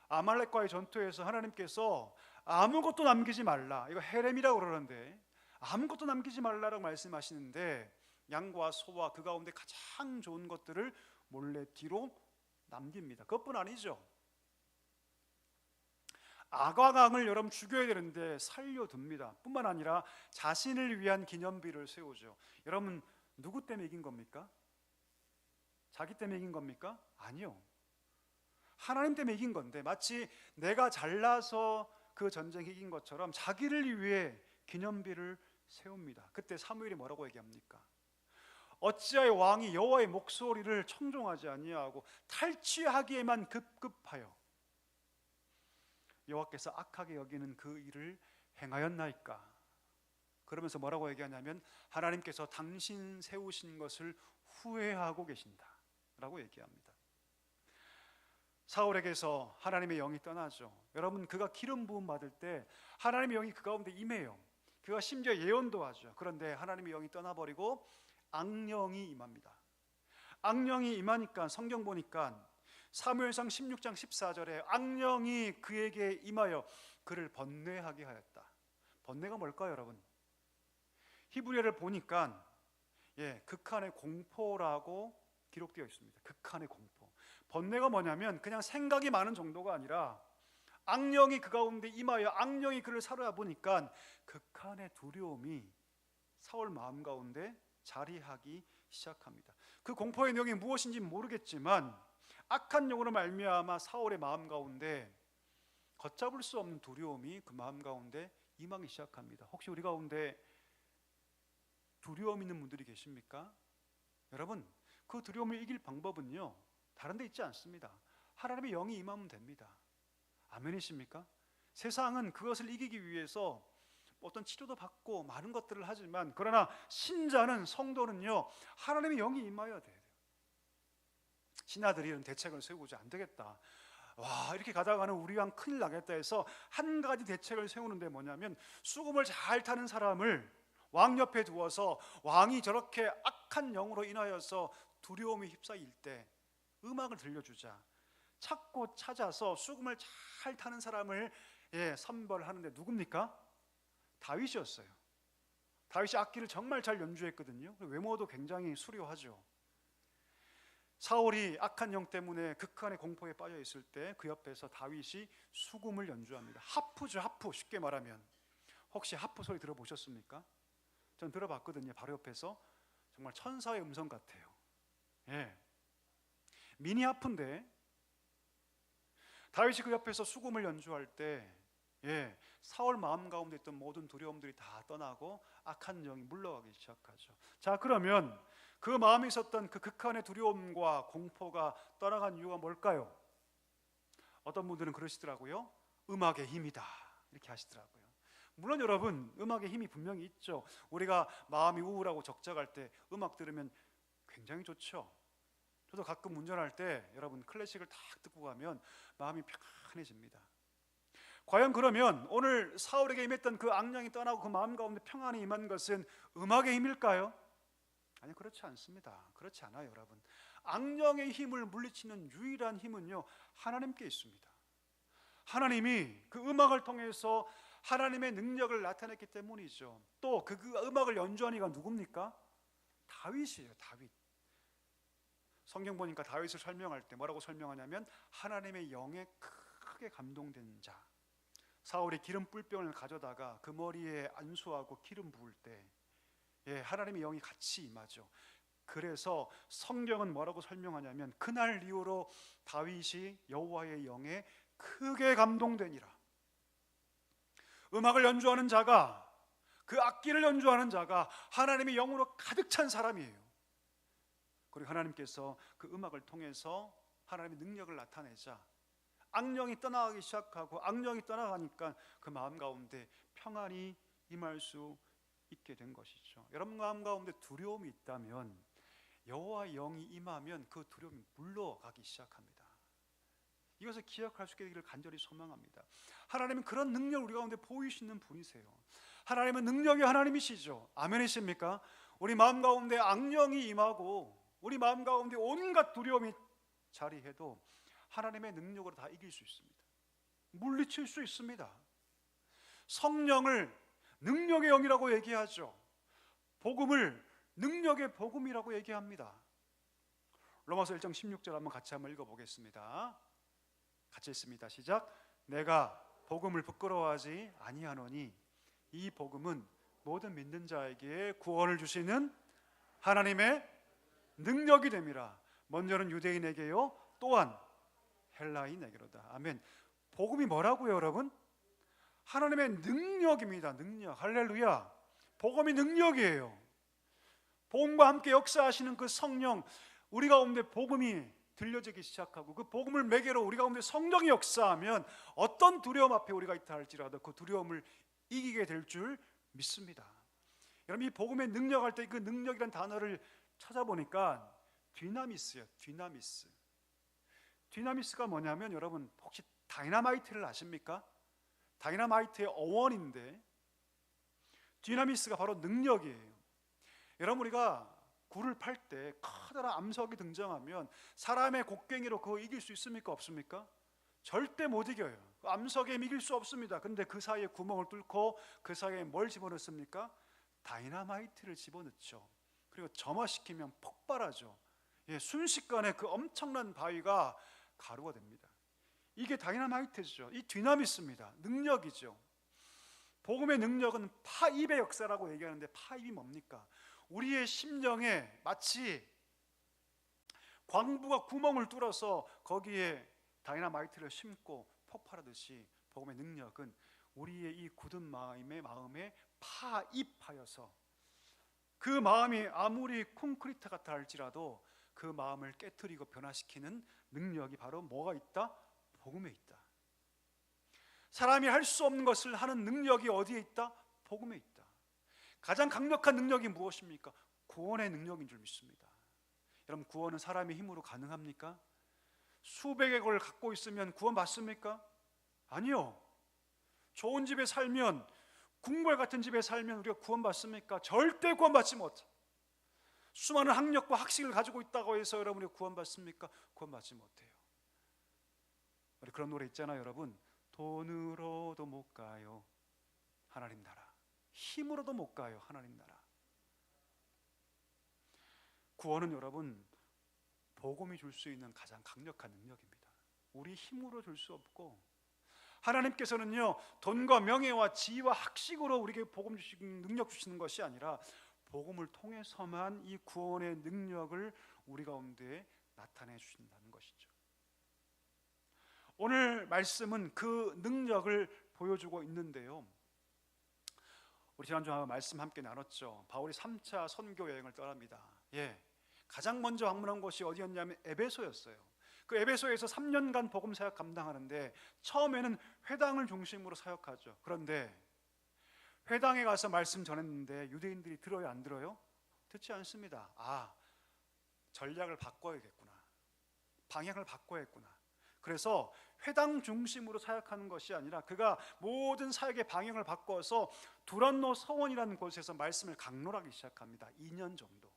아말렉과의 전투에서 하나님께서 아무것도 남기지 말라, 이거 헤렘이라고 그러는데 아무것도 남기지 말라라고 말씀하시는데 양과 소와 그 가운데 가장 좋은 것들을 몰래 뒤로 남깁니다. 그것뿐 아니죠. 아가강을 여러분 죽여야 되는데 살려둡니다. 뿐만 아니라 자신을 위한 기념비를 세우죠. 여러분, 누구 때문에 이긴 겁니까? 자기 때문에 이긴 겁니까? 아니요. 하나님 때문에 이긴 건데 마치 내가 잘나서 그 전쟁에 이긴 것처럼 자기를 위해 기념비를 세웁니다. 그때 사무엘이 뭐라고 얘기합니까? 어찌하여 왕이 여호와의 목소리를 청종하지 아니하고 탈취하기에만 급급하여 여호와께서 악하게 여기는 그 일을 행하였나이까? 그러면서 뭐라고 얘기하냐면 하나님께서 당신 세우신 것을 후회하고 계신다 라고 얘기합니다. 사울에게서 하나님의 영이 떠나죠. 여러분, 그가 기름 부음 받을 때 하나님의 영이 그 가운데 임해요. 그가 심지어 예언도 하죠. 그런데 하나님의 영이 떠나버리고 악령이 임합니다. 악령이 임하니까 성경 보니까 사무엘상 16장 14절에 악령이 그에게 임하여 그를 번뇌하게 하였다. 번뇌가 뭘까요, 여러분? 히브리어를 보니까 극한의 공포라고 기록되어 있습니다. 극한의 공포. 번뇌가 뭐냐면 그냥 생각이 많은 정도가 아니라 악령이 그 가운데 임하여 악령이 그를 사로잡아 보니까 극한의 두려움이 사울 마음 가운데 자리하기 시작합니다. 그 공포의 내용이 무엇인지 모르겠지만 악한 영으로 말미암아 사울의 마음 가운데 걷잡을 수 없는 두려움이 그 마음 가운데 임하기 시작합니다. 혹시 우리 가운데 두려움 있는 분들이 계십니까? 여러분, 그 두려움을 이길 방법은요 다른 데 있지 않습니다. 하나님의 영이 임하면 됩니다. 아멘이십니까? 세상은 그것을 이기기 위해서 어떤 치료도 받고 많은 것들을 하지만 그러나 신자는, 성도는요 하나님의 영이 임하여야 돼요. 신하들이 이런 대책을 세우고자 안 되겠다, 와 이렇게 가다가는 우리 왕 큰일 나겠다 해서 한 가지 대책을 세우는데 뭐냐면 수금을 잘 타는 사람을 왕 옆에 두어서 왕이 저렇게 악한 영으로 인하여서 두려움이 휩싸일 때 음악을 들려주자. 찾고 찾아서 수금을 잘 타는 사람을 선별하는데 누굽니까? 다윗이었어요. 다윗이 악기를 정말 잘 연주했거든요. 외모도 굉장히 수려하죠. 사울이 악한 영 때문에 극한의 공포에 빠져 있을 때 그 옆에서 다윗이 수금을 연주합니다. 하프죠, 하프. 쉽게 말하면 혹시 하프 소리 들어보셨습니까? 전 들어봤거든요. 바로 옆에서. 정말 천사의 음성 같아요. 미니 하프인데 다윗이 그 옆에서 수금을 연주할 때 사울 마음 가운데 있던 모든 두려움들이 다 떠나고 악한 영이 물러가기 시작하죠. 자, 그러면 그 마음에 있었던 그 극한의 두려움과 공포가 떠나간 이유가 뭘까요? 어떤 분들은 그러시더라고요. 음악의 힘이다 이렇게 하시더라고요. 물론 여러분, 음악의 힘이 분명히 있죠. 우리가 마음이 우울하고 적적할 때 음악 들으면 굉장히 좋죠. 저도 가끔 운전할 때 여러분 클래식을 딱 듣고 가면 마음이 편안해집니다. 과연 그러면 오늘 사울에게 임했던 그 악령이 떠나고 그 마음 가운데 평안이 임한 것은 음악의 힘일까요? 아니, 그렇지 않습니다. 그렇지 않아요, 여러분. 악령의 힘을 물리치는 유일한 힘은요, 하나님께 있습니다. 하나님이 그 음악을 통해서 하나님의 능력을 나타냈기 때문이죠. 또 그 음악을 연주한 이가 누굽니까? 다윗이에요. 다윗. 성경 보니까 다윗을 설명할 때 뭐라고 설명하냐면 하나님의 영에 크게 감동된 자. 사울이 기름 뿔병을 가져다가 그 머리에 안수하고 기름 부을 때 하나님의 영이 같이 임하죠. 그래서 성경은 뭐라고 설명하냐면 그날 이후로 다윗이 여호와의 영에 크게 감동되니라. 음악을 연주하는 자가, 그 악기를 연주하는 자가 하나님의 영으로 가득 찬 사람이에요. 그리고 하나님께서 그 음악을 통해서 하나님의 능력을 나타내자 악령이 떠나가기 시작하고, 악령이 떠나가니까 그 마음 가운데 평안이 임할 수 있게 된 것이죠. 여러분 마음 가운데 두려움이 있다면 여호와의 영이 임하면 그 두려움이 물러가기 시작합니다. 이것을 기억할 수 있기를 간절히 소망합니다. 하나님은 그런 능력을 우리 가운데 보이시는 분이세요. 하나님은 능력의 하나님이시죠. 아멘이십니까? 우리 마음 가운데 악령이 임하고 우리 마음 가운데 온갖 두려움이 자리해도 하나님의 능력으로 다 이길 수 있습니다. 물리칠 수 있습니다. 성령을 능력의 영이라고 얘기하죠. 복음을 능력의 복음이라고 얘기합니다. 로마서 1장 16절 한번 같이 한번 읽어보겠습니다. 같이 읽습니다. 시작. 내가 복음을 부끄러워하지 아니하노니 이 복음은 모든 믿는 자에게 구원을 주시는 하나님의 능력이 됨이라. 먼저는 유대인에게요 또한 헬라인에게로다. 아멘. 복음이 뭐라고요, 여러분? 하나님의 능력입니다. 능력. 할렐루야. 복음이 능력이에요. 복음과 함께 역사하시는 그 성령, 우리 가운데 복음이 들려지기 시작하고 그 복음을 매개로 우리 가운데 성령이 역사하면 어떤 두려움 앞에 우리가 있다 할지라도 그 두려움을 이기게 될 줄 믿습니다. 여러분 이 복음의 능력할 때 그 능력이라는 단어를 찾아보니까 디나미스예요. 디나미스. 디나미스가 뭐냐면 여러분 혹시 다이너마이트를 아십니까? 다이너마이트의 어원인데 디나미스가 바로 능력이에요. 여러분 우리가 굴을 팔 때 커다란 암석이 등장하면 사람의 곡괭이로 그거 이길 수 있습니까? 없습니까? 절대 못 이겨요. 그 암석에 이길 수 없습니다. 근데 그 사이에 구멍을 뚫고 그 사이에 뭘 집어넣습니까? 다이너마이트를 집어넣죠. 그리고 점화시키면 폭발하죠. 순식간에 그 엄청난 바위가 가루가 됩니다. 이게 다이너마이트죠. 이 디나미스입니다. 능력이죠. 복음의 능력은 파입의 역사라고 얘기하는데 파입이 뭡니까? 우리의 심령에 마치 광부가 구멍을 뚫어서 거기에 다이너마이트를 심고 폭발하듯이 복음의 능력은 우리의 이 굳은 마음에 파입하여서 그 마음이 아무리 콘크리트 같아 할지라도 그 마음을 깨트리고 변화시키는 능력이 바로 뭐가 있다? 복음에 있다. 사람이 할 수 없는 것을 하는 능력이 어디에 있다? 복음에 있다. 가장 강력한 능력이 무엇입니까? 구원의 능력인 줄 믿습니다. 여러분 구원은 사람의 힘으로 가능합니까? 수백의 걸 갖고 있으면 구원 받습니까? 아니요. 좋은 집에 살면, 궁궐 같은 집에 살면 우리가 구원 받습니까? 절대 구원 받지 못해. 수많은 학력과 학식을 가지고 있다고 해서 여러분이 구원 받습니까? 구원 받지 못해요. 우리 그런 노래 있잖아요, 여러분. 돈으로도 못 가요 하나님 나라, 힘으로도 못 가요 하나님 나라. 구원은 여러분 복음이 줄 수 있는 가장 강력한 능력입니다. 우리 힘으로 줄 수 없고, 하나님께서는요 돈과 명예와 지위와 학식으로 우리에게 복음 주시는 능력 주시는 것이 아니라 복음을 통해서만 이 구원의 능력을 우리 가운데 나타내 주신다는 것이죠. 오늘 말씀은 그 능력을 보여주고 있는데요, 우리 지난주 말씀 함께 나눴죠. 바울이 3차 선교 여행을 떠납니다. 가장 먼저 방문한 곳이 어디였냐면 에베소였어요. 그 에베소에서 3년간 복음 사역 감당하는데 처음에는 회당을 중심으로 사역하죠. 그런데 회당에 가서 말씀 전했는데 유대인들이 들어요, 안 들어요? 듣지 않습니다. 전략을 바꿔야겠구나, 방향을 바꿔야겠구나. 그래서 회당 중심으로 사역하는 것이 아니라 그가 모든 사역의 방향을 바꿔서 두란노 서원이라는 곳에서 말씀을 강론하기 시작합니다. 2년 정도.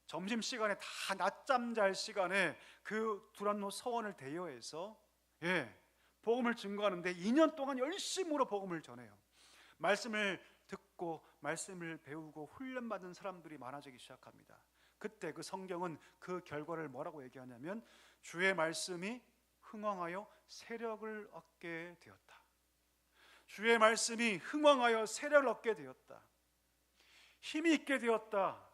점심시간에 다 낮잠 잘 시간에 그 두란노 서원을 대여해서 복음을 증거하는데 2년 동안 열심으로 복음을 전해요. 말씀을 듣고 말씀을 배우고 훈련받은 사람들이 많아지기 시작합니다. 그때 그 성경은 그 결과를 뭐라고 얘기하냐면 주의 말씀이 흥왕하여 세력을 얻게 되었다. 주의 말씀이 흥왕하여 세력을 얻게 되었다. 힘이 있게 되었다.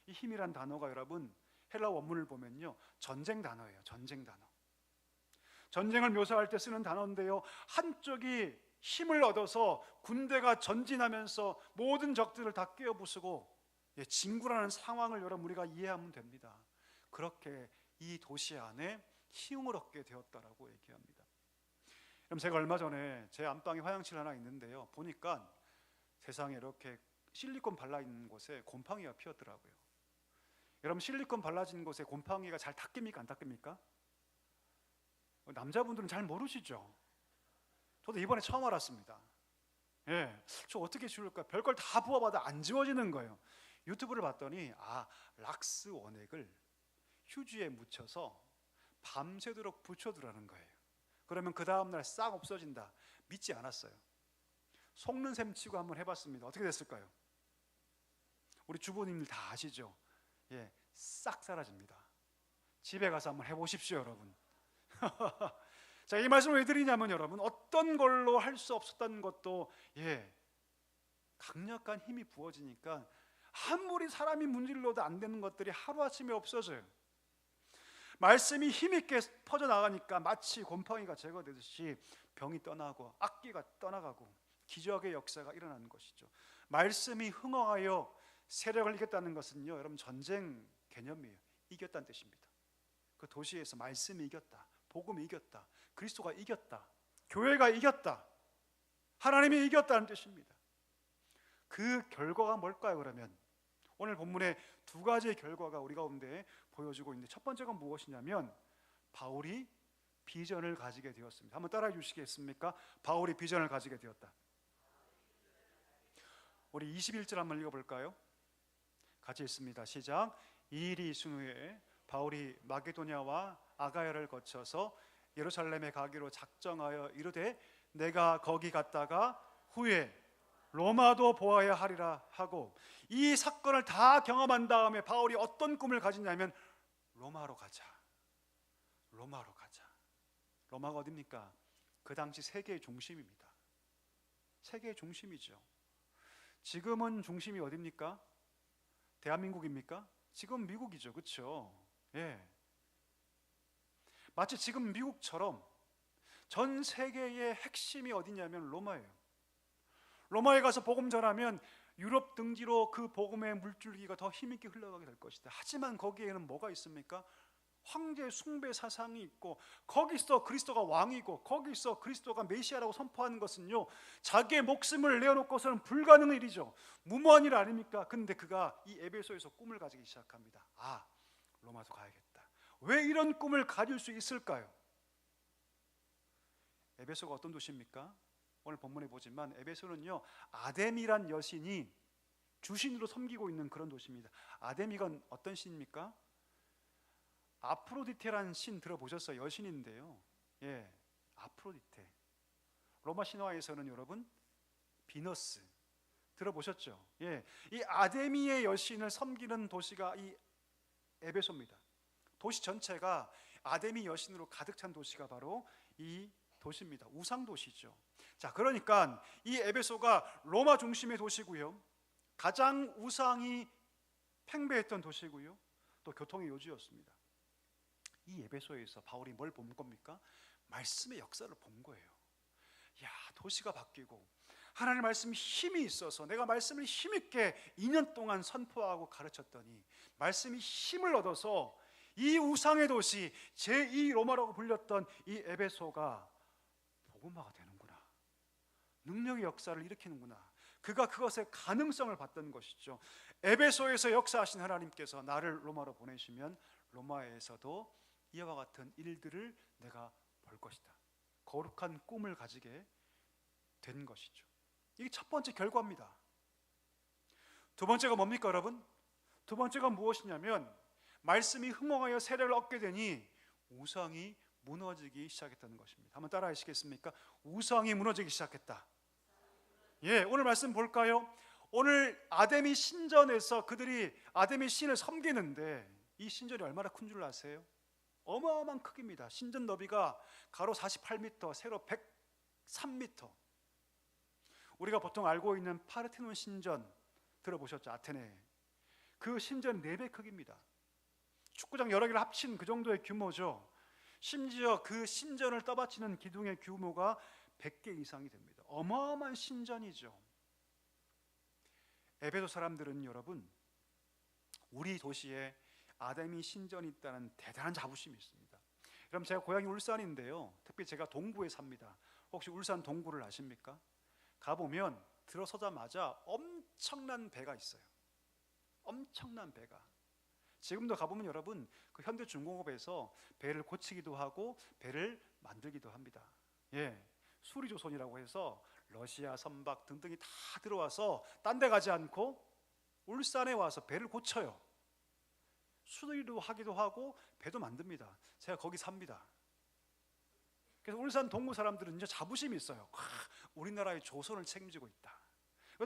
이 힘이란 단어가 여러분 헬라 원문을 보면요 전쟁 단어예요. 전쟁 단어. 전쟁을 묘사할 때 쓰는 단어인데요, 한쪽이 힘을 얻어서 군대가 전진하면서 모든 적들을 다 깨어부수고 진군하는 상황을 여러분 우리가 이해하면 됩니다. 그렇게 이 도시 안에 힘을 얻게 되었다라고 얘기합니다. 그럼 제가 얼마 전에 제 안방에 화장실 하나 있는데요, 보니까 세상에 이렇게 실리콘 발라있는 곳에 곰팡이가 피었더라고요. 여러분 실리콘 발라진 곳에 곰팡이가 잘 닦입니까 안 닦입니까? 남자분들은 잘 모르시죠? 저도 이번에 처음 알았습니다. 저 어떻게 지울까? 별걸 다 부어봐도 안 지워지는 거예요. 유튜브를 봤더니 락스 원액을 휴지에 묻혀서 밤새도록 붙여두라는 거예요. 그러면 그 다음날 싹 없어진다. 믿지 않았어요. 속는 셈 치고 한번 해봤습니다. 어떻게 됐을까요? 우리 주부님들 다 아시죠? 싹 사라집니다. 집에 가서 한번 해보십시오, 여러분. 자, 이 말씀을 왜 드리냐면 여러분 어떤 걸로 할 수 없었던 것도 강력한 힘이 부어지니까 아무리 사람이 문질러도 안 되는 것들이 하루아침에 없어져요. 말씀이 힘있게 퍼져나가니까 마치 곰팡이가 제거되듯이 병이 떠나고 악기가 떠나가고 기적의 역사가 일어나는 것이죠. 말씀이 흥황하여 세력을 이겼다는 것은요 여러분 전쟁 개념이에요. 이겼다는 뜻입니다. 그 도시에서 말씀이 이겼다, 복음이 이겼다, 그리스도가 이겼다, 교회가 이겼다, 하나님이 이겼다는 뜻입니다. 그 결과가 뭘까요? 그러면 오늘 본문에 두 가지의 결과가 우리 가운데 보여지고 있는데, 첫 번째가 무엇이냐면 바울이 비전을 가지게 되었습니다. 한번 따라해 주시겠습니까? 바울이 비전을 가지게 되었다. 우리 21절 한번 읽어볼까요? 같이 읽습니다. 시작. 이 일이 있은 후에 바울이 마게도냐와 아가야를 거쳐서 예루살렘에 가기로 작정하여 이르되 내가 거기 갔다가 후에 로마도 보아야 하리라 하고, 이 사건을 다 경험한 다음에 바울이 어떤 꿈을 가지냐면 로마로 가자. 로마로 가자. 로마가 어딥니까? 그 당시 세계의 중심입니다. 세계의 중심이죠. 지금은 중심이 어딥니까? 대한민국입니까? 지금 미국이죠. 그렇죠? 마치 지금 미국처럼 전 세계의 핵심이 어디냐면 로마예요. 로마에 가서 복음 전하면 유럽 등지로 그 복음의 물줄기가 더 힘있게 흘러가게 될 것이다. 하지만 거기에는 뭐가 있습니까? 황제 숭배 사상이 있고, 거기서 그리스도가 왕이고 거기서 그리스도가 메시아라고 선포하는 것은요 자기의 목숨을 내어놓고서는 불가능한 일이죠. 무모한 일 아닙니까? 근데 그가 이 에베소에서 꿈을 가지기 시작합니다. 로마도 가야겠다. 왜 이런 꿈을 가질 수 있을까요? 에베소가 어떤 도시입니까? 오늘 본문에 보지만 에베소는요 아데미란 여신이 주신으로 섬기고 있는 그런 도시입니다. 아데미가 어떤 신입니까? 아프로디테라는 신 들어보셨어요? 여신인데요. 아프로디테. 로마 신화에서는 여러분 비너스 들어보셨죠? 이 아데미의 여신을 섬기는 도시가 이 에베소입니다. 도시 전체가 아데미 여신으로 가득 찬 도시가 바로 이 도시입니다. 우상 도시죠. 자, 그러니까 이 에베소가 로마 중심의 도시고요, 가장 우상이 팽배했던 도시고요, 또 교통의 요지였습니다. 이 에베소에서 바울이 뭘 본 겁니까? 말씀의 역사를 본 거예요. 도시가 바뀌고 하나님의 말씀이 힘이 있어서 내가 말씀을 힘있게 2년 동안 선포하고 가르쳤더니 말씀이 힘을 얻어서 이 우상의 도시 제2 로마라고 불렸던 이 에베소가 복음화가 되는구나, 능력의 역사를 일으키는구나. 그가 그것의 가능성을 봤던 것이죠. 에베소에서 역사하신 하나님께서 나를 로마로 보내시면 로마에서도 이와 같은 일들을 내가 볼 것이다. 거룩한 꿈을 가지게 된 것이죠. 이게 첫 번째 결과입니다. 두 번째가 뭡니까 여러분? 두 번째가 무엇이냐면 말씀이 흥황하여 세력을 얻게 되니 우상이 무너지기 시작했다는 것입니다. 한번 따라 하시겠습니까? 우상이 무너지기 시작했다. 예, 오늘 말씀 볼까요? 오늘 아데미 신전에서 그들이 아데미 신을 섬기는데 이 신전이 얼마나 큰 줄 아세요? 어마어마한 크기입니다. 신전 너비가 가로 48m, 세로 103m. 우리가 보통 알고 있는 파르테논 신전 들어보셨죠? 아테네. 그 신전 4배 크기입니다. 축구장 여러 개를 합친 그 정도의 규모죠. 심지어 그 신전을 떠받치는 기둥의 규모가 100개 이상이 됩니다. 어마어마한 신전이죠. 에베소 사람들은 여러분, 우리 도시에 아데미 신전이 있다는 대단한 자부심이 있습니다. 여러분, 제가 고향이 울산인데요, 특히 제가 동구에 삽니다. 혹시 울산 동구를 아십니까? 가보면 들어서자마자 엄청난 배가 있어요. 엄청난 배가. 지금도 가보면 여러분, 그 현대중공업에서 배를 고치기도 하고 배를 만들기도 합니다. 예, 수리조선이라고 해서 러시아, 선박 등등이 다 들어와서 딴 데 가지 않고 울산에 와서 배를 고쳐요. 수리도 하기도 하고 배도 만듭니다. 제가 거기 삽니다. 그래서 울산 동구 사람들은 이제 자부심이 있어요. 우리나라의 조선을 책임지고 있다.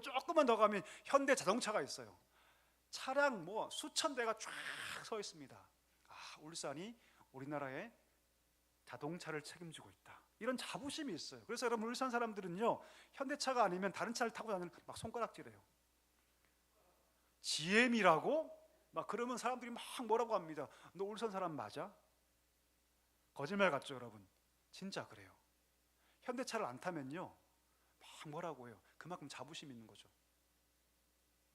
조금만 더 가면 현대 자동차가 있어요. 차량 뭐 수천 대가 쫙 서 있습니다. 울산이 우리나라의 자동차를 책임지고 있다. 이런 자부심이 있어요. 그래서 여러분, 울산 사람들은요, 현대차가 아니면 다른 차를 타고 다니는 막 손가락질해요. GM이라고? 막 그러면 사람들이 막 뭐라고 합니다. 너 울산 사람 맞아? 거짓말 같죠 여러분? 진짜 그래요. 현대차를 안 타면요 막 뭐라고 해요. 그만큼 자부심 있는 거죠.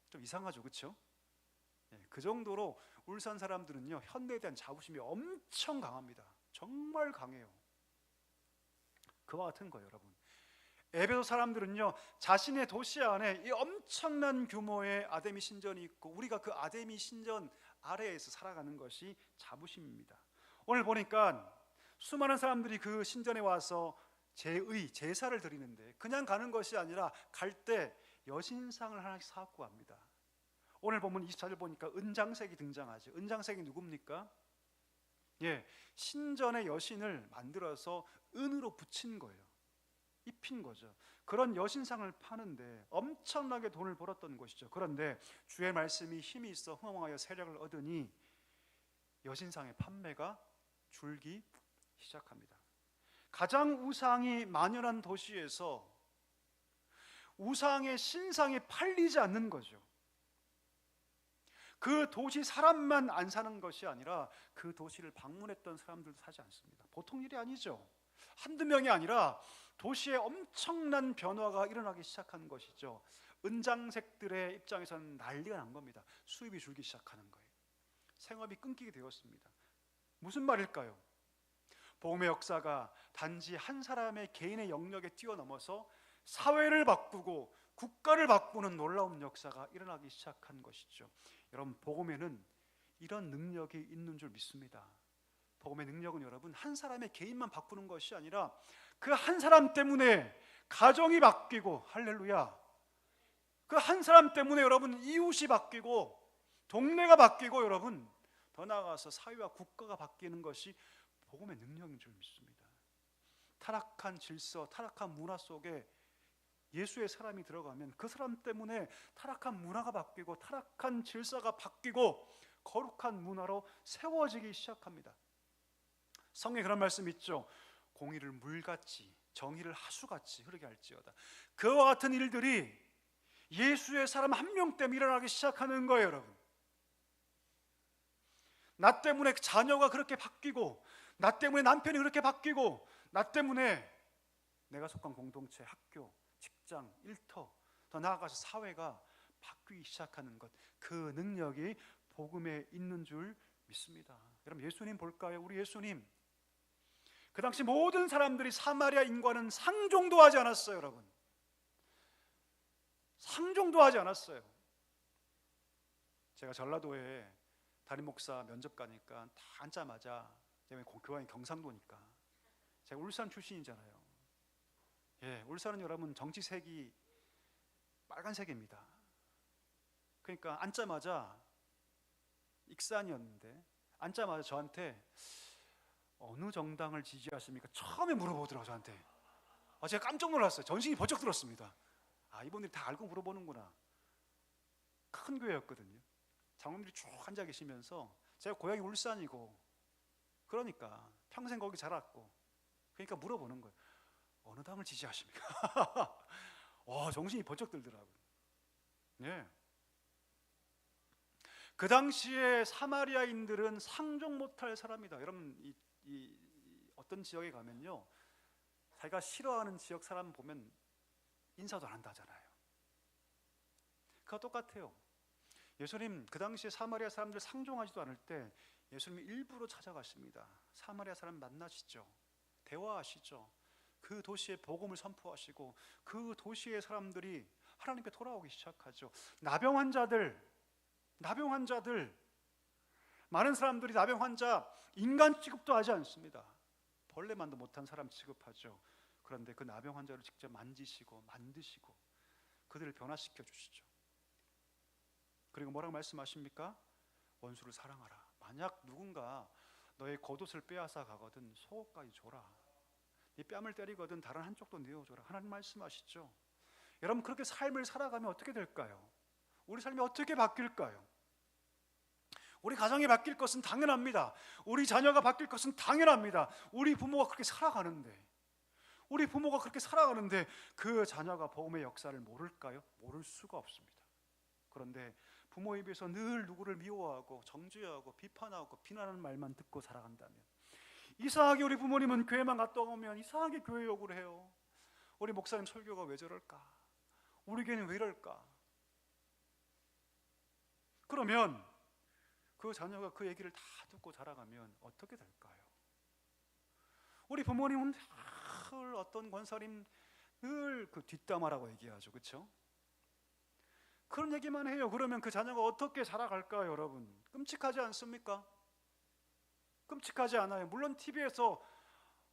좀 이상하죠, 그렇죠? 예, 그 정도로 울산 사람들은요 현대에 대한 자부심이 엄청 강합니다. 정말 강해요. 그와 같은 거예요 여러분. 에베소 사람들은요 자신의 도시 안에 이 엄청난 규모의 아데미 신전이 있고 우리가 그 아데미 신전 아래에서 살아가는 것이 자부심입니다. 오늘 보니까 수많은 사람들이 그 신전에 와서 제사를 드리는데 그냥 가는 것이 아니라 갈 때 여신상을 하나씩 사갖고 갑니다. 오늘 보면 24절 보니까 은장색이 등장하죠. 은장색이 누굽니까? 예, 신전의 여신을 만들어서 은으로 붙인 거예요. 입힌 거죠. 그런 여신상을 파는데 엄청나게 돈을 벌었던 것이죠. 그런데 주의 말씀이 힘이 있어 흥황하여 세력을 얻으니 여신상의 판매가 줄기 시작합니다. 가장 우상이 만연한 도시에서 우상의 신상이 팔리지 않는 거죠. 그 도시 사람만 안 사는 것이 아니라 그 도시를 방문했던 사람들도 사지 않습니다. 보통 일이 아니죠. 한두 명이 아니라 도시에 엄청난 변화가 일어나기 시작한 것이죠. 은장색들의 입장에서는 난리가 난 겁니다. 수입이 줄기 시작하는 거예요. 생업이 끊기게 되었습니다. 무슨 말일까요? 복음의 역사가 단지 한 사람의 개인의 영역에 뛰어넘어서 사회를 바꾸고 국가를 바꾸는 놀라운 역사가 일어나기 시작한 것이죠. 여러분, 복음에는 이런 능력이 있는 줄 믿습니다. 복음의 능력은 여러분 한 사람의 개인만 바꾸는 것이 아니라 그 한 사람 때문에 가정이 바뀌고, 할렐루야, 그 한 사람 때문에 여러분 이웃이 바뀌고 동네가 바뀌고 여러분 더 나아가서 사회와 국가가 바뀌는 것이 복음의 능력인 줄 믿습니다. 타락한 질서, 타락한 문화 속에 예수의 사람이 들어가면 그 사람 때문에 타락한 문화가 바뀌고 타락한 질서가 바뀌고 거룩한 문화로 세워지기 시작합니다. 성경에 그런 말씀 있죠. 공의를 물같이 정의를 하수같이 흐르게 할지어다. 그와 같은 일들이 예수의 사람 한 명 때문에 일어나기 시작하는 거예요. 여러분, 나 때문에 자녀가 그렇게 바뀌고, 나 때문에 남편이 그렇게 바뀌고, 나 때문에 내가 속한 공동체, 학교, 직장, 일터, 더 나아가서 사회가 바뀌기 시작하는 것, 그 능력이 복음에 있는 줄 믿습니다. 여러분, 예수님 볼까요? 우리 예수님, 그 당시 모든 사람들이 사마리아 인과는 상종도 하지 않았어요. 여러분, 상종도 하지 않았어요. 제가 전라도에 담임 목사 면접 가니까 다 앉자마자 교황이 경상도니까. 제가 울산 출신이잖아요. 예, 울산은 여러분 정치색이 빨간색입니다. 그러니까 앉자마자 익산이었는데 앉자마자 저한테 어느 정당을 지지하십니까? 처음에 물어보더라고요, 저한테. 제가 깜짝 놀랐어요. 전신이 번쩍 들었습니다. 이분들이 다 알고 물어보는구나. 큰 교회였거든요. 장로님들이 쭉 앉아 계시면서 제가 고향이 울산이고 그러니까 평생 거기 자랐고 그러니까 물어보는 거예요. 어느 당을 지지하십니까? 와, 정신이 번쩍 들더라고요. 네. 그 당시에 사마리아인들은 상종 못할 사람이다. 여러분 이 어떤 지역에 가면요, 자기가 싫어하는 지역 사람 보면 인사도 안 한다잖아요. 그거 똑같아요. 예수님 그 당시에 사마리아 사람들 상종하지도 않을 때 예수님이 일부러 찾아가십니다. 사마리아 사람 만나시죠. 대화하시죠. 그 도시에 복음을 선포하시고 그 도시의 사람들이 하나님께 돌아오기 시작하죠. 나병 환자들, 많은 사람들이 나병 환자 인간 취급도 하지 않습니다. 벌레만도 못한 사람 취급하죠. 그런데 그 나병 환자를 직접 만지시고 만드시고 그들을 변화시켜 주시죠. 그리고 뭐라고 말씀하십니까? 원수를 사랑하라. 만약 누군가 너의 겉옷을 빼앗아 가거든 속옷까지 줘라. 네 뺨을 때리거든 다른 한쪽도 내어줘라. 하나님 말씀하시죠. 여러분 그렇게 삶을 살아가면 어떻게 될까요? 우리 삶이 어떻게 바뀔까요? 우리 가정이 바뀔 것은 당연합니다. 우리 자녀가 바뀔 것은 당연합니다. 우리 부모가 그렇게 살아가는데 그 자녀가 복음의 역사를 모를까요? 모를 수가 없습니다. 그런데 부모 입에서 늘 누구를 미워하고 정죄하고 비판하고 비난하는 말만 듣고 살아간다면, 이상하게 우리 부모님은 교회만 갔다 오면 이상하게 교회 욕을 해요. 우리 목사님 설교가 왜 저럴까? 우리 교회는 왜 이럴까? 그러면 그 자녀가 그 얘기를 다 듣고 자라가면 어떻게 될까요? 우리 부모님은 늘 어떤 권사님 늘 그 뒷담화라고 얘기하죠, 그렇죠? 그런 얘기만 해요. 그러면 그 자녀가 어떻게 자라갈까요, 여러분? 끔찍하지 않습니까? 끔찍하지 않아요. 물론 TV에서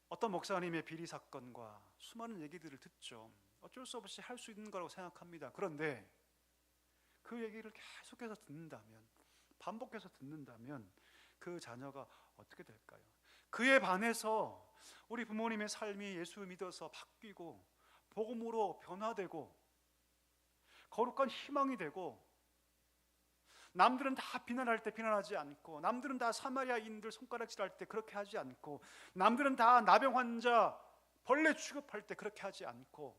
어떤 목사님의 비리 사건과 수많은 얘기들을 듣죠. 어쩔 수 없이 할 수 있는 거라고 생각합니다. 그런데 그 얘기를 계속해서 듣는다면, 반복해서 듣는다면 그 자녀가 어떻게 될까요? 그에 반해서 우리 부모님의 삶이 예수 믿어서 바뀌고 복음으로 변화되고 거룩한 희망이 되고, 남들은 다 비난할 때 비난하지 않고, 남들은 다 사마리아인들 손가락질할 때 그렇게 하지 않고, 남들은 다 나병 환자 벌레 취급할 때 그렇게 하지 않고,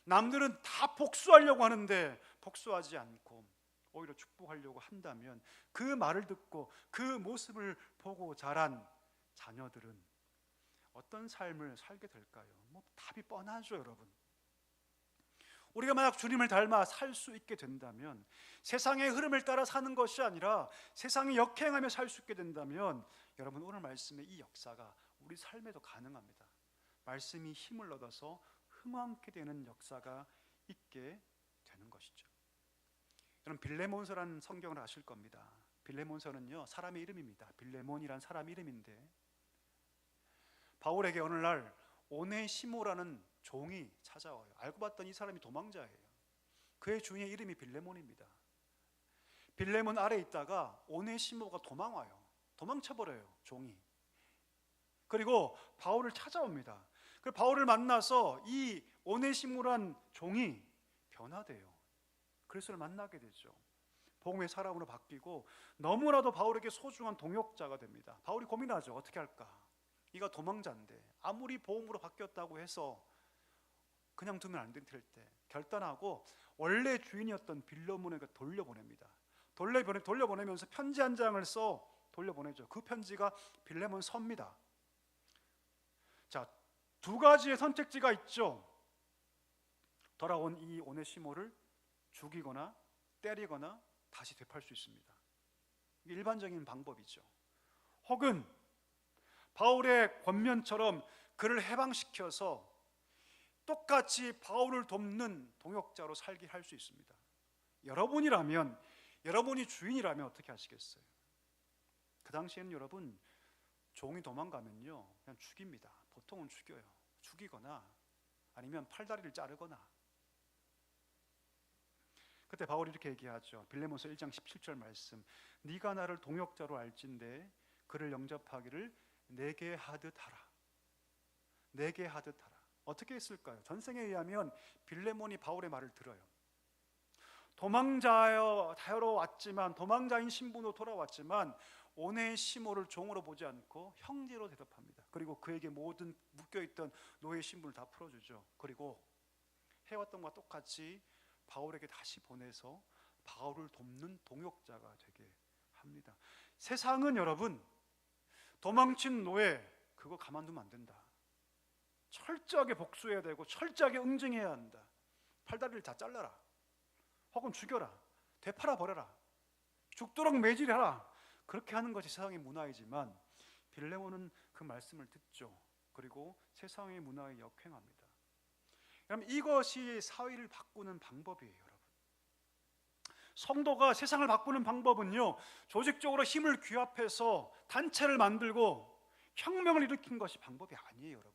남들은 다 복수하려고 하는데 복수하지 않고 오히려 축복하려고 한다면, 그 말을 듣고 그 모습을 보고 자란 자녀들은 어떤 삶을 살게 될까요? 답이 뻔하죠, 여러분. 우리가 만약 주님을 닮아 살 수 있게 된다면, 세상의 흐름을 따라 사는 것이 아니라 세상에 역행하며 살 수 있게 된다면, 여러분 오늘 말씀의 이 역사가 우리 삶에도 가능합니다. 말씀이 힘을 얻어서 흥왕케 되는 역사가 있게 되는 것이죠. 여러분 빌레몬서라는 성경을 아실 겁니다. 빌레몬서는요 사람의 이름입니다. 빌레몬이란 사람 이름인데, 바울에게 어느 날 오네시모라는 종이 찾아와요. 알고 봤더니 이 사람이 도망자예요. 그의 주인의 이름이 빌레몬입니다. 빌레몬 아래에 있다가 오네시모가 도망쳐버려요, 종이. 그리고 바울을 찾아옵니다. 그 바울을 만나서 이 오네시모란 종이 변화돼요. 그리스도를 만나게 되죠. 복음의 사람으로 바뀌고 너무나도 바울에게 소중한 동역자가 됩니다. 바울이 고민하죠. 어떻게 할까? 이가 도망자인데 아무리 복음으로 바뀌었다고 해서 그냥 두면 안 될 때 결단하고 원래 주인이었던 빌레몬에게 돌려보냅니다. 돌려보내면서 편지 한 장을 써 돌려보내죠. 그 편지가 빌레몬서입니다. 자, 두 가지의 선택지가 있죠. 돌아온 이 오네시모를 죽이거나 때리거나 다시 되팔 수 있습니다. 이게 일반적인 방법이죠. 혹은 바울의 권면처럼 그를 해방시켜서 똑같이 바울을 돕는 동역자로 살게 할 수 있습니다. 여러분이 주인이라면 어떻게 하시겠어요? 그 당시에는 여러분 종이 도망가면요 그냥 죽입니다. 보통은 죽여요. 죽이거나 아니면 팔다리를 자르거나. 그때 바울이 이렇게 얘기하죠. 빌레몬서 1장 17절 말씀. 네가 나를 동역자로 알진대 그를 영접하기를 내게 하듯 하라. 내게 하듯 하라. 어떻게 했을까요? 전생에 의하면 빌레몬이 바울의 말을 들어요. 도망자여 다여러 왔지만, 도망자인 신분으로 돌아왔지만 오네시모를 종으로 보지 않고 형제로 대접합니다. 그리고 그에게 모든 묶여있던 노예 신분을 다 풀어주죠. 그리고 해왔던 것과 똑같이 바울에게 다시 보내서 바울을 돕는 동역자가 되게 합니다. 세상은 여러분, 도망친 노예 그거 가만두면 안 된다. 철저하게 복수해야 되고 철저하게 응징해야 한다. 팔다리를 다 잘라라, 혹은 죽여라, 되팔아 버려라, 죽도록 매질하라. 그렇게 하는 것이 세상의 문화이지만 빌레몬은 그 말씀을 듣죠. 그리고 세상의 문화에 역행합니다. 그럼 이것이 사회를 바꾸는 방법이에요, 여러분. 성도가 세상을 바꾸는 방법은요, 조직적으로 힘을 규합해서 단체를 만들고 혁명을 일으킨 것이 방법이 아니에요, 여러분.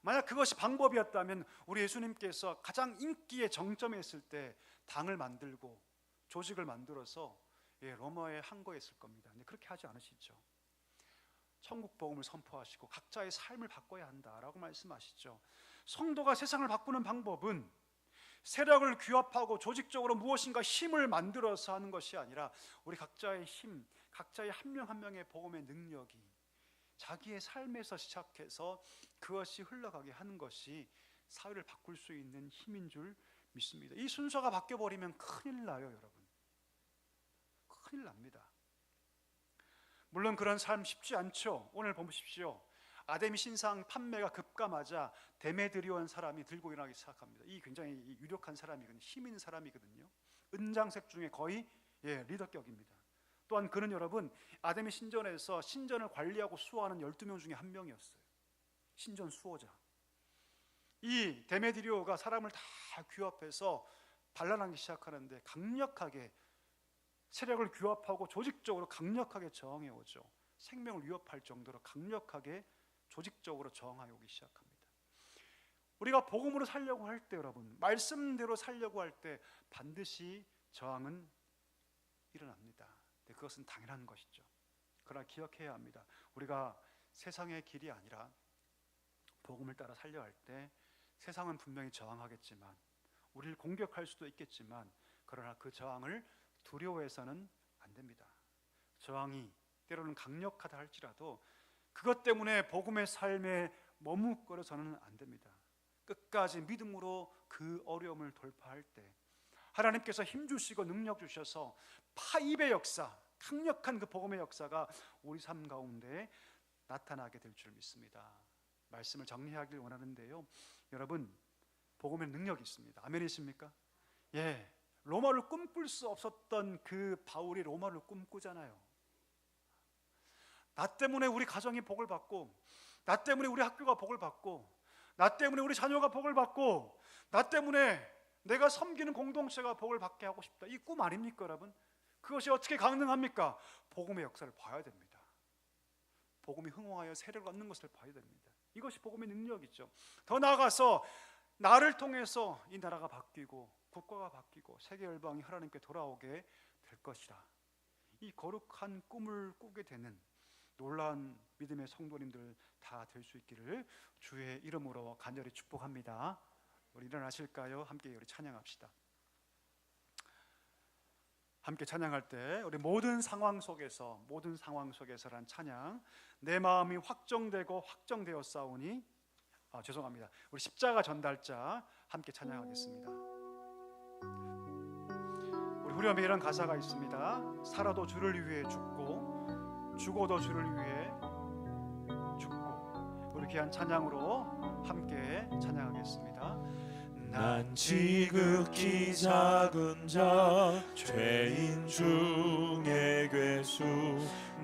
만약 그것이 방법이었다면 우리 예수님께서 가장 인기의 정점에 있을 때 당을 만들고 조직을 만들어서 로마에 항거했을 겁니다. 근데 그렇게 하지 않으시죠. 천국 복음을 선포하시고 각자의 삶을 바꿔야 한다라고 말씀하시죠. 성도가 세상을 바꾸는 방법은 세력을 규합하고 조직적으로 무엇인가 힘을 만들어서 하는 것이 아니라 우리 각자의 힘, 각자의 한 명 한 명의 복음의 능력이 자기의 삶에서 시작해서 그것이 흘러가게 하는 것이 사회를 바꿀 수 있는 힘인 줄 믿습니다. 이 순서가 바뀌어버리면 큰일 나요, 여러분. 큰일 납니다. 물론 그런 삶 쉽지 않죠. 오늘 보십시오. 아데미 신상 판매가 급감하자 데메드리온 사람이 들고 일어나기 시작합니다. 이 굉장히 유력한 사람이거든요. 힘 있는 사람이거든요. 은장색 중에 거의 리더격입니다. 또한 그는 여러분 아데미 신전에서 신전을 관리하고 수호하는 12명 중에 한 명이었어요. 신전 수호자. 이 데메드리오가 사람을 다 규합해서 반란하기 시작하는데 강력하게 세력을 규합하고 조직적으로 강력하게 저항해 오죠. 생명을 위협할 정도로 강력하게 조직적으로 저항해 오기 시작합니다. 우리가 복음으로 살려고 할 때, 여러분, 말씀대로 살려고 할 때 반드시 저항은 일어납니다. 근데 그것은 당연한 것이죠. 그러나 기억해야 합니다. 우리가 세상의 길이 아니라 복음을 따라 살려 할 때 세상은 분명히 저항하겠지만, 우리를 공격할 수도 있겠지만, 그러나 그 저항을 두려워해서는 안 됩니다. 저항이 때로는 강력하다 할지라도 그것 때문에 복음의 삶에 머뭇거려서는 안 됩니다. 끝까지 믿음으로 그 어려움을 돌파할 때 하나님께서 힘 주시고 능력 주셔서 파입의 역사, 강력한 그 복음의 역사가 우리 삶 가운데 나타나게 될 줄 믿습니다. 말씀을 정리하길 원하는데요, 여러분, 복음의 능력이 있습니다. 아멘이십니까? 예, 로마를 꿈꿀 수 없었던 그 바울이 로마를 꿈꾸잖아요. 나 때문에 우리 가정이 복을 받고, 나 때문에 우리 학교가 복을 받고, 나 때문에 우리 자녀가 복을 받고, 나 때문에 내가 섬기는 공동체가 복을 받게 하고 싶다. 이 꿈 아닙니까, 여러분? 그것이 어떻게 가능합니까? 복음의 역사를 봐야 됩니다. 복음이 흥황하여 세력을 얻는 것을 봐야 됩니다. 이것이 복음의 능력이죠. 더 나아가서 나를 통해서 이 나라가 바뀌고 국가가 바뀌고 세계 열방이 하나님께 돌아오게 될 것이라. 이 거룩한 꿈을 꾸게 되는 놀라운 믿음의 성도님들 다 될 수 있기를 주의 이름으로 간절히 축복합니다. 우리 일어나실까요? 함께 우리 찬양합시다. 함께 찬양할 때 우리 모든 상황 속에서란 찬양, 내 마음이 확정되고 확정되었사오니, 죄송합니다. 우리 십자가 전달자 함께 찬양하겠습니다. 우리 후렴에 이런 가사가 있습니다. 살아도 주를 위해 죽고 죽어도 주를 위해 죽고. 우리 귀한 찬양으로 함께 찬양하겠습니다. 난 지극히 작은 자, 죄인 중에 괴수,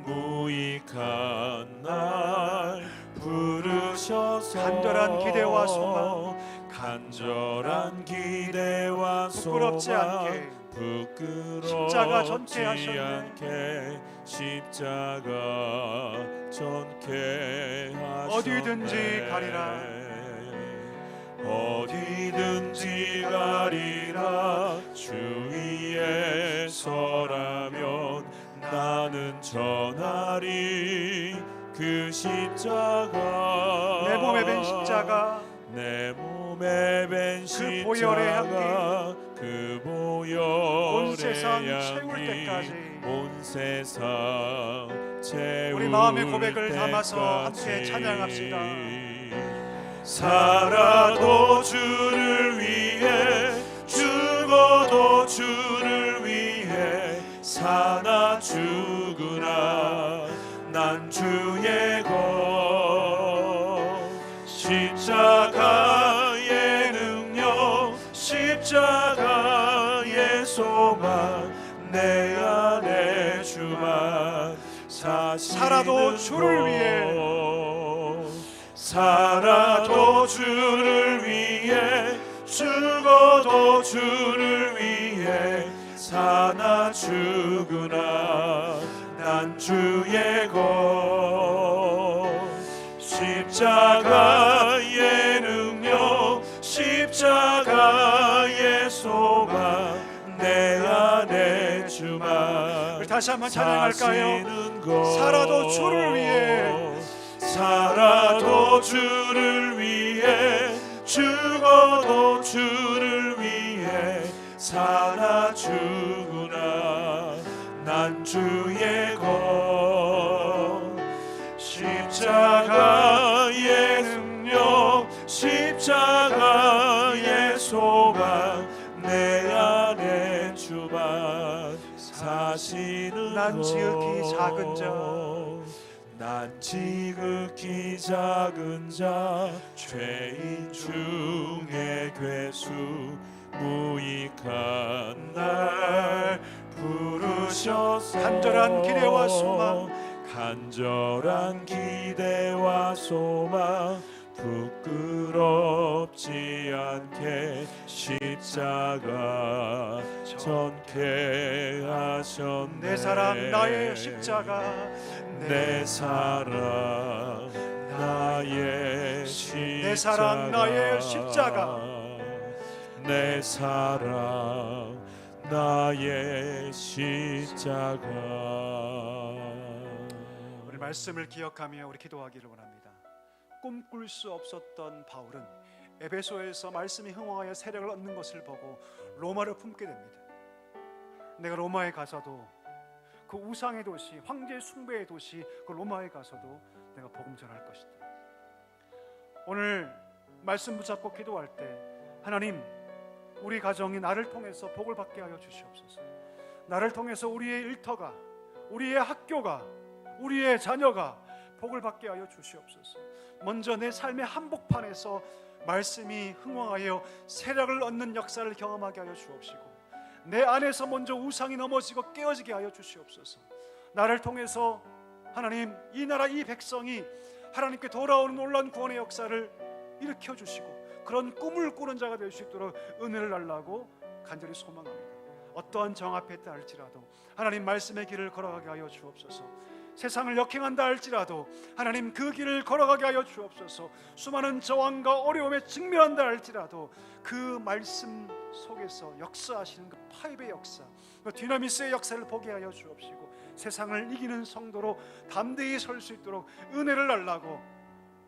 무익한 날 부르셔서 간절한 기대와 소망, 간절한 기대와 부끄럽지 않게 부끄럽지 십자가 전케하셨네. 않게 십자가 전케 하셨네. 어디든지 가리라. 어디든지 가리라. 주 위에 서라면 나는 전하리. 그 십자가 내 몸에 벤 십자가 내 몸에 벤 그 보혈의 십자가 그 보혈의 온 세상 채울 향기 때까지 온 세상 채울 우리 마음의 고백을 담아서 함께 때까지 찬양합시다. 살아도 주를 위해 죽어도 주를 위해 사나 죽으나 난 주의 것. 십자가의 능력 십자가의 소망 내 안에 주만 사시는 살아도 주를 위해 살아도 주를 위해 죽어도 주를 위해 사나 죽으나 난 주의 것. 십자가의 능력 십자가의 소망 내 안에 주만 우리 다시 한번 찬양할까요? 사시는 것. 살아도 주를 위해 살아도 주를 위해 죽어도 주를 위해 사나 죽으나 난 주의 것. 십자가의 능력 십자가의 소망 내 안에 주만 사시는 난 지극히 작은 자. 난 지극히 작은 자 죄인 중에 괴수 무익한 날 부르셔서 간절한 기대와 소망 간절한 기대와 소망 부끄럽지 않게 십자가 전케 하셨네. 내 사랑 나의 십자가 내 사랑 나의 십자가 내 사랑 나의 십자가 내 사랑 나의 십자가. 우리 말씀을 기억하며 우리 기도하기를 원합니다. 꿈꿀 수 없었던 바울은 에베소에서 말씀이 흥황하여 세력을 얻는 것을 보고 로마를 품게 됩니다. 내가 로마에 가서도 그 우상의 도시, 황제 숭배의 도시 그 로마에 가서도 내가 복음 전할 것이다. 오늘 말씀 붙잡고 기도할 때 하나님, 우리 가정이 나를 통해서 복을 받게 하여 주시옵소서. 나를 통해서 우리의 일터가, 우리의 학교가, 우리의 자녀가 복을 받게 하여 주시옵소서. 먼저 내 삶의 한복판에서 말씀이 흥황하여 세력을 얻는 역사를 경험하게 하여 주옵시고, 내 안에서 먼저 우상이 넘어지고 깨어지게 하여 주시옵소서. 나를 통해서 하나님, 이 나라 이 백성이 하나님께 돌아오는 놀라운 구원의 역사를 일으켜 주시고 그런 꿈을 꾸는 자가 될 수 있도록 은혜를 달라고 간절히 소망합니다. 어떠한 정 앞에 있다 할지라도 하나님 말씀의 길을 걸어가게 하여 주옵소서. 세상을 역행한다 할지라도 하나님 그 길을 걸어가게 하여 주옵소서. 수많은 저항과 어려움에 직면한다 할지라도 그 말씀 속에서 역사하시는 그 파입의 역사, 그 디나미스의 역사를 보게 하여 주옵시고 세상을 이기는 성도로 담대히 설 수 있도록 은혜를 달라고,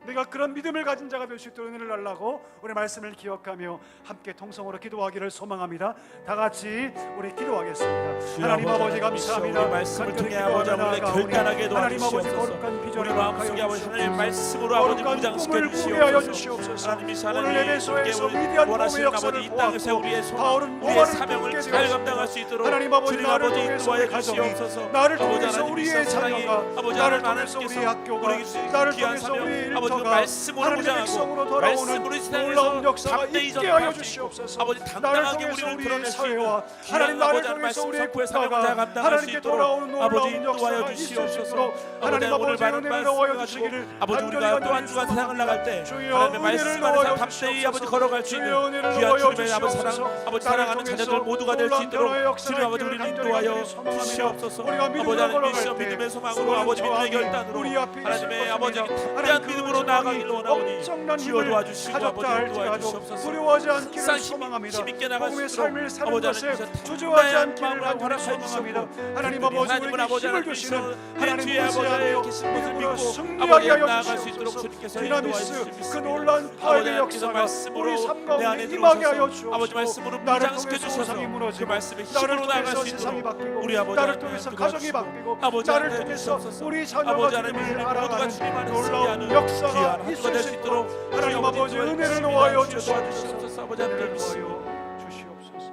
내가 그런 믿음을 가진 자가 될 수 있도록 은혜를 달라고 우리 말씀을 기억하며 함께 통성으로 기도하기를 소망합니다. 다 같이 우리 기도하겠습니다. 하나님 아버지 감사합니다. 우리 말씀을 통해 아버지 우리 결단하게 도와주시옵소서. 우리 마음속에 아버지 하나님의 말씀으로 아버지 무장시켜 주시옵소서. 하나님이 오늘 에베소에서 위대한 원하시는 복음의 역사를 아버지 이 땅에서 보았고 우리의 소망, 바울은 우리의 로마를 사명을 품게 잘 되었습니다. 감당할 수 있도록 하나님 아버지 주님 나를 아버지 통해서 인도하여 우리 가정이, 주시옵소서. 나를 아버지 통해서 하나님 우리의 사랑이, 자녀가, 아버지 나를 하나님 통해서 우리 하나님께서 학교가, 우리에게 주신 나를 귀한 통해서 사명, 우리 아버지 아버지 그 말씀으로 하나님의 백성으로 무장하고 돌아오는 말씀으로 이 놀라운 세상에서 역사가 담대히 있게 하여 전파할 수 있고 주시옵소서. 아버지 나를 당당하게 통해서 우리를 우리의 드러낼 수 사회와 있는 하나님 귀한 나를 아버지 하나님 통해서 우리의 말씀 선포의 국가가 사명을 감당할 수 하나님께 있도록 돌아오는 아버지 놀라운 인도하여 역사가 있을 수 주시옵소서. 있도록 아버지 하나님 오늘 아버지 바른 은혜를 넣어여 말씀 주시기를 가지고 아버지 우리가 또 한 주간 세상을 나갈 때 주여 하나님의 은혜를 말씀 넣어여 안에서 담대히 아버지 걸어갈 수 있는 주여 은혜를 귀한 넣어요 주님의 아버지 사랑 주시옵소서. 아버지 나를 사랑하는 통해서 자녀들 모두가 될 수 놀라운 있도록 변화의 역사가 주님 아버지 있기를 우리를 간절히 인도하여 소망합니다. 주시옵소서. 우리가 아버지 믿음으로 하나님 걸어갈 미션 때 믿음의 소망으로 소망 아버지 믿음의 저항이 결단으로 우리 앞에 있을 하나님의 아버지 것입니다. 담대한 하나님 믿음으로 그 나아가기를 저항이 원하오니 엄청난 주여 힘을 도와주시고 가졌다 아버지 할지라도 도와주시옵소서. 두려워하지 않기를 쌍 소망합니다. 힘있게 나갈 수 복음의 있도록 삶을 사는 아버지 것에 하나님 주저하지 마음을 않기를 간절히 허락하여 소망합니다. 주시고 하나님 아버지 하나님은 우리에게 아버지 힘을 하나님 주시는 내 하나님 뒤에 아버지의 무시하며 계신 것을 믿음으로 믿고 승리하게 아버지 하여 나아갈 수 있도록 주시옵소서. 주님께서 디나미스 인도하여 그 주십시오. 놀라운 파괴의 아버지 역사가 말씀으로 우리 삶 내 가운데 안에 임하게 하여 들어오셔서 주옵시고 아버지 말씀으로 나를 무장시켜 통해서 주셔서 세상이 그 무너지고 말씀의 나를 힘으로 나아갈 통해서 수 세상이 있도록 바뀌고 우리 아버지 나를 하나님 통해서 도와주시고 가정이 바뀌고 아버지 나를 하나님 통해서 주옵소서. 우리 자녀가 아버지 하나님 주님을 모두가 알아가는 주님 안에 놀라운 승리하는 역사가 귀한 하루가 있을 될 수 수 있도록 있도록 하나님 아버지 은혜를 놓아여 주시옵소서. 아버지 하나님 은혜를 주시옵소서. 놓아여 주시옵소서.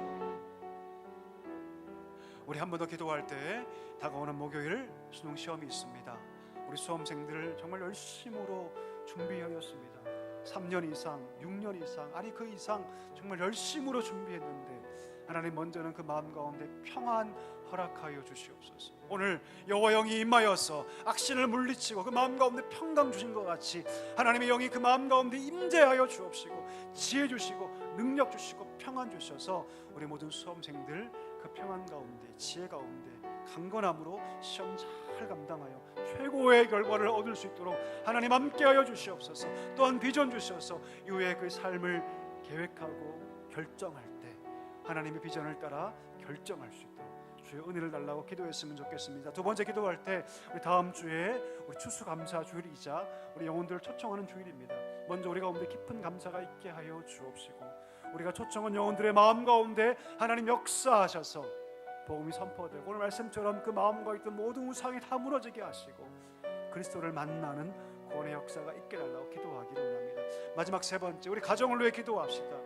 우리 한 번 더 기도할 때 다가오는 목요일 수능 시험이 있습니다. 우리 수험생들을 정말 열심으로 준비하였습니다. 3년 이상, 6년 이상, 아니 그 이상 정말 열심으로 준비했는데 하나님 먼저는 그 마음 가운데 평안 허락하여 주시옵소서. 오늘 여호와 영이 임하여서 악신을 물리치고 그 마음 가운데 평강 주신 것 같이 하나님의 영이 그 마음 가운데 임재하여 주옵시고 지혜 주시고 능력 주시고 평안 주셔서 우리 모든 수험생들 그 평안 가운데 지혜 가운데 강건함으로 시험 잘 감당하여 최고의 결과를 얻을 수 있도록 하나님 함께하여 주시옵소서. 또한 비전 주셔서 이후에 그 삶을 계획하고 결정할 때 하나님의 비전을 따라 결정할 수 있도록 주의 은혜를 달라고 기도했으면 좋겠습니다. 두 번째 기도할 때 우리 다음 주에 우리 추수감사 주일이자 우리 영혼들을 초청하는 주일입니다. 먼저 우리 가운데 깊은 감사가 있게 하여 주옵시고 우리가 초청한 영혼들의 마음 가운데 하나님 역사하셔서 복음이 선포되고 오늘 말씀처럼 그 마음과 있던 모든 우상이 다 무너지게 하시고 그리스도를 만나는 구원의 역사가 있게 달라고 기도하기를 원합니다. 마지막 세 번째 우리 가정을 위해 기도합시다.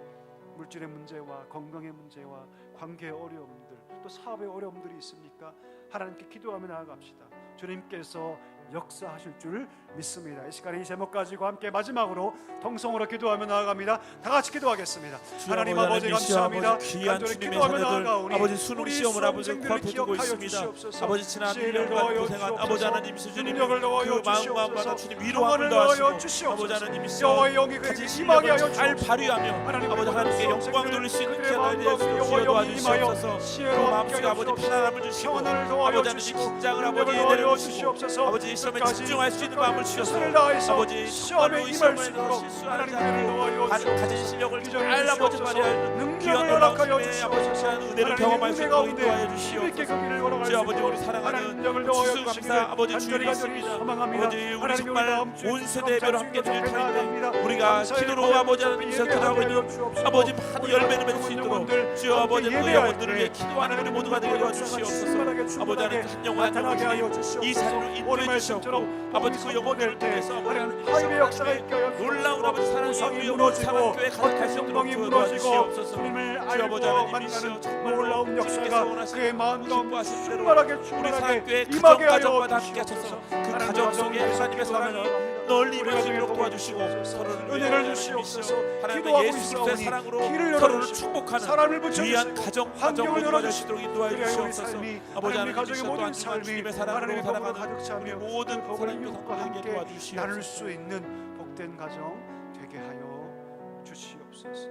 물질의 문제와 건강의 문제와 관계의 어려움들 또 사업의 어려움들이 있습니까? 하나님께 기도하며 나아갑시다. 주님께서 역사하실 줄 믿습니다. 이 시간에 이 제목 가지고 함께 마지막으로 통성으로 기도하며 나아갑니다. 다 같이 기도하겠습니다. 하나님 아버지 감사합니다. 귀한 간절히 주님의 기도하며 자녀들 나아가오니 아버지 수능 시험을 아버지 수험생들을 코앞에 두고 기억하여 있습니다. 주시옵소서. 아버지 지난 지혜를 1년간 넣어요 고생한 주옵소서. 아버지 하나님 주님 능력을 넣어요 그 마음과 주시옵소서. 마음 주님 평안을 위로함을 넣어요 더하시고 주시옵소서. 아버지 하나님 여호와의 영이 가진 그에게 실력을 임하게 하여 잘 주옵소서. 발휘하며 하나님 아버지 하나님께 영광 돌릴 수 있는 기회가 되어 주여 도와주시옵소서. 그 마음속에 아버지 편안함을 주시고 평안을 아버지 더하여 하나님 주시고 긴장을 아버지 능력을 더하여 내려주시고 주시옵소서. 아버지 시험에 끝까지 집중할 수 있는 마음을 주셔서 최선을 다해서 아버지 시험에 정말로 이 임할 수 시험에서 있도록 실수하지 하나님 은혜를 넣어요 않고 가진 주옵소서. 실력을 비전을 잘 아버지 주시옵소서. 발휘할 능력을 귀한 허락하여 놀라운 주님의 아버지 주시옵소서. 귀한 은혜를 하나님의 경험할 수 은혜 있도록 가운데 인도하여 힘있게 주시옵소서. 그 길을 걸어갈 수 주 아버지 우리 있도록 사랑하는 하나님 능력을 넣어요 추수 주시기를 감사 아버지 간절히 주일이 있습니다. 소망합니다. 아버지 우리 하나님 정말 다음 주에 온 추수 세대 예배로 함께 드릴 감사 텐데 주일로 우리가 감사의 기도로 거듭 아버지 하나님 예배하게 기도하고 하여 있는 주옵소서. 아버지 많은 우리 열매를 맺을 남은 수 있도록 영혼들 주여 아버지 그 예배할 영혼들을 위해 때 기도하는 우리 모두가 되게 도와주시옵소서. 아버지 하나님 한 영혼 한 나타나게 하여 영혼이 주시옵소서. 이 자리로 오늘 인도해 주시옵고 말씀처럼 아버지 그 영혼들을 때 통해서 아버지 하나님 하나님의 역사가 있게 하여 놀라운 아버지 사랑이 우상이 우리 영혼 무너지고 사랑교회 가득할 수 있도록 영광이 주여 무너지고 도와주시옵소서. 주님을 주 아버지 알고 하나님이시여 만나는 정말로 놀라운 역사가 그의 마음 가운데 기뻐하신 대로 충만하게 우리 충만하게 사랑교회 임하게 가정가정마다 하여 함께 하셔서 주시옵소서. 그 가정 속에 하나님의 사랑이 널리 임하시도록 도와주시고 서로를 은혜를 주시옵소서. 하나님의 기도하고 예수 그리스도의 있사오니 사랑으로 길을 서로를 열어주시고 축복하는 사람을 귀한 붙여주시고 가정 환경을 모두가 될 열어주시고 수 있도록 인도하여 그래야 우리 주시옵소서. 삶이 아버지 하나님의 가정의 하나님이시여 모든 또한 삶이 주님의 사랑으로 하나님의 복으로 살아가는 가득 우리 차며 모든 그 복을 사랑교 이웃과 성도에게 함께 도와주시옵소서. 나눌 수 있는 복된 가정 되게 하여 주시옵소서.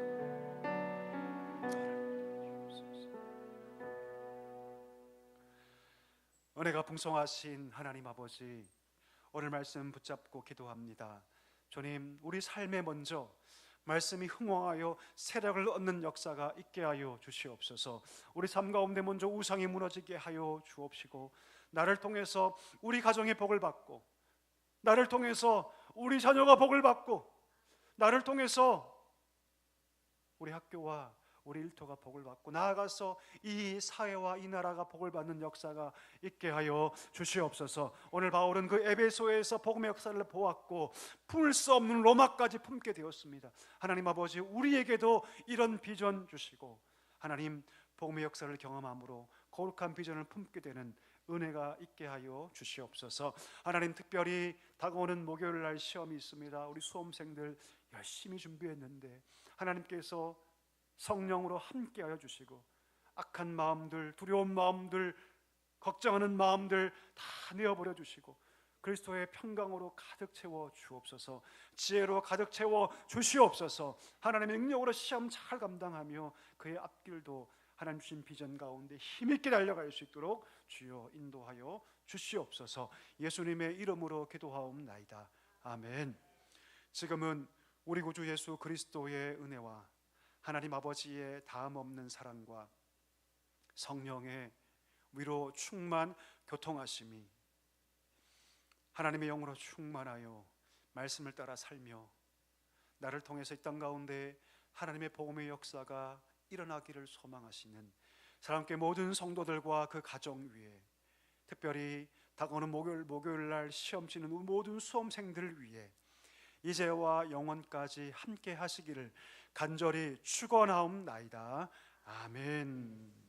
은혜가 풍성하신 하나님 아버지, 오늘 말씀 붙잡고 기도합니다. 주님, 우리 삶에 먼저 말씀이 흥왕하여 세력을 얻는 역사가 있게 하여 주시옵소서. 우리 삶 가운데 먼저 우상이 무너지게 하여 주옵시고 나를 통해서 우리 가정의 복을 받고 나를 통해서 우리 자녀가 복을 받고 나를 통해서 우리 학교와 우리 일터가 복을 받고 나아가서 이 사회와 이 나라가 복을 받는 역사가 있게 하여 주시옵소서. 오늘 바울은 그 에베소에서 복음의 역사를 보았고 품을 수 없는 로마까지 품게 되었습니다. 하나님 아버지, 우리에게도 이런 비전 주시고 하나님 복음의 역사를 경험함으로 거룩한 비전을 품게 되는 은혜가 있게 하여 주시옵소서. 하나님, 특별히 다가오는 목요일 날 시험이 있습니다. 우리 수험생들 열심히 준비했는데 하나님께서 성령으로 함께하여 주시고 악한 마음들, 두려운 마음들, 걱정하는 마음들 다 내어버려 주시고 그리스도의 평강으로 가득 채워 주옵소서. 지혜로 가득 채워 주시옵소서. 하나님의 능력으로 시험 잘 감당하며 그의 앞길도 하나님 주신 비전 가운데 힘있게 달려갈 수 있도록 주여 인도하여 주시옵소서. 예수님의 이름으로 기도하옵나이다. 아멘. 지금은 우리 구주 예수 그리스도의 은혜와 하나님 아버지의 다음 없는 사랑과 성령의 위로 충만 교통하심이 하나님의 영으로 충만하여 말씀을 따라 살며 나를 통해서 이 땅 가운데 하나님의 복음의 역사가 일어나기를 소망하시는 사랑교회 모든 성도들과 그 가정 위에, 특별히 다가오는 목요일 날 시험 치는 모든 수험생들을 위해 이제와 영원까지 함께 하시기를 간절히 축원하옵나이다. 아멘.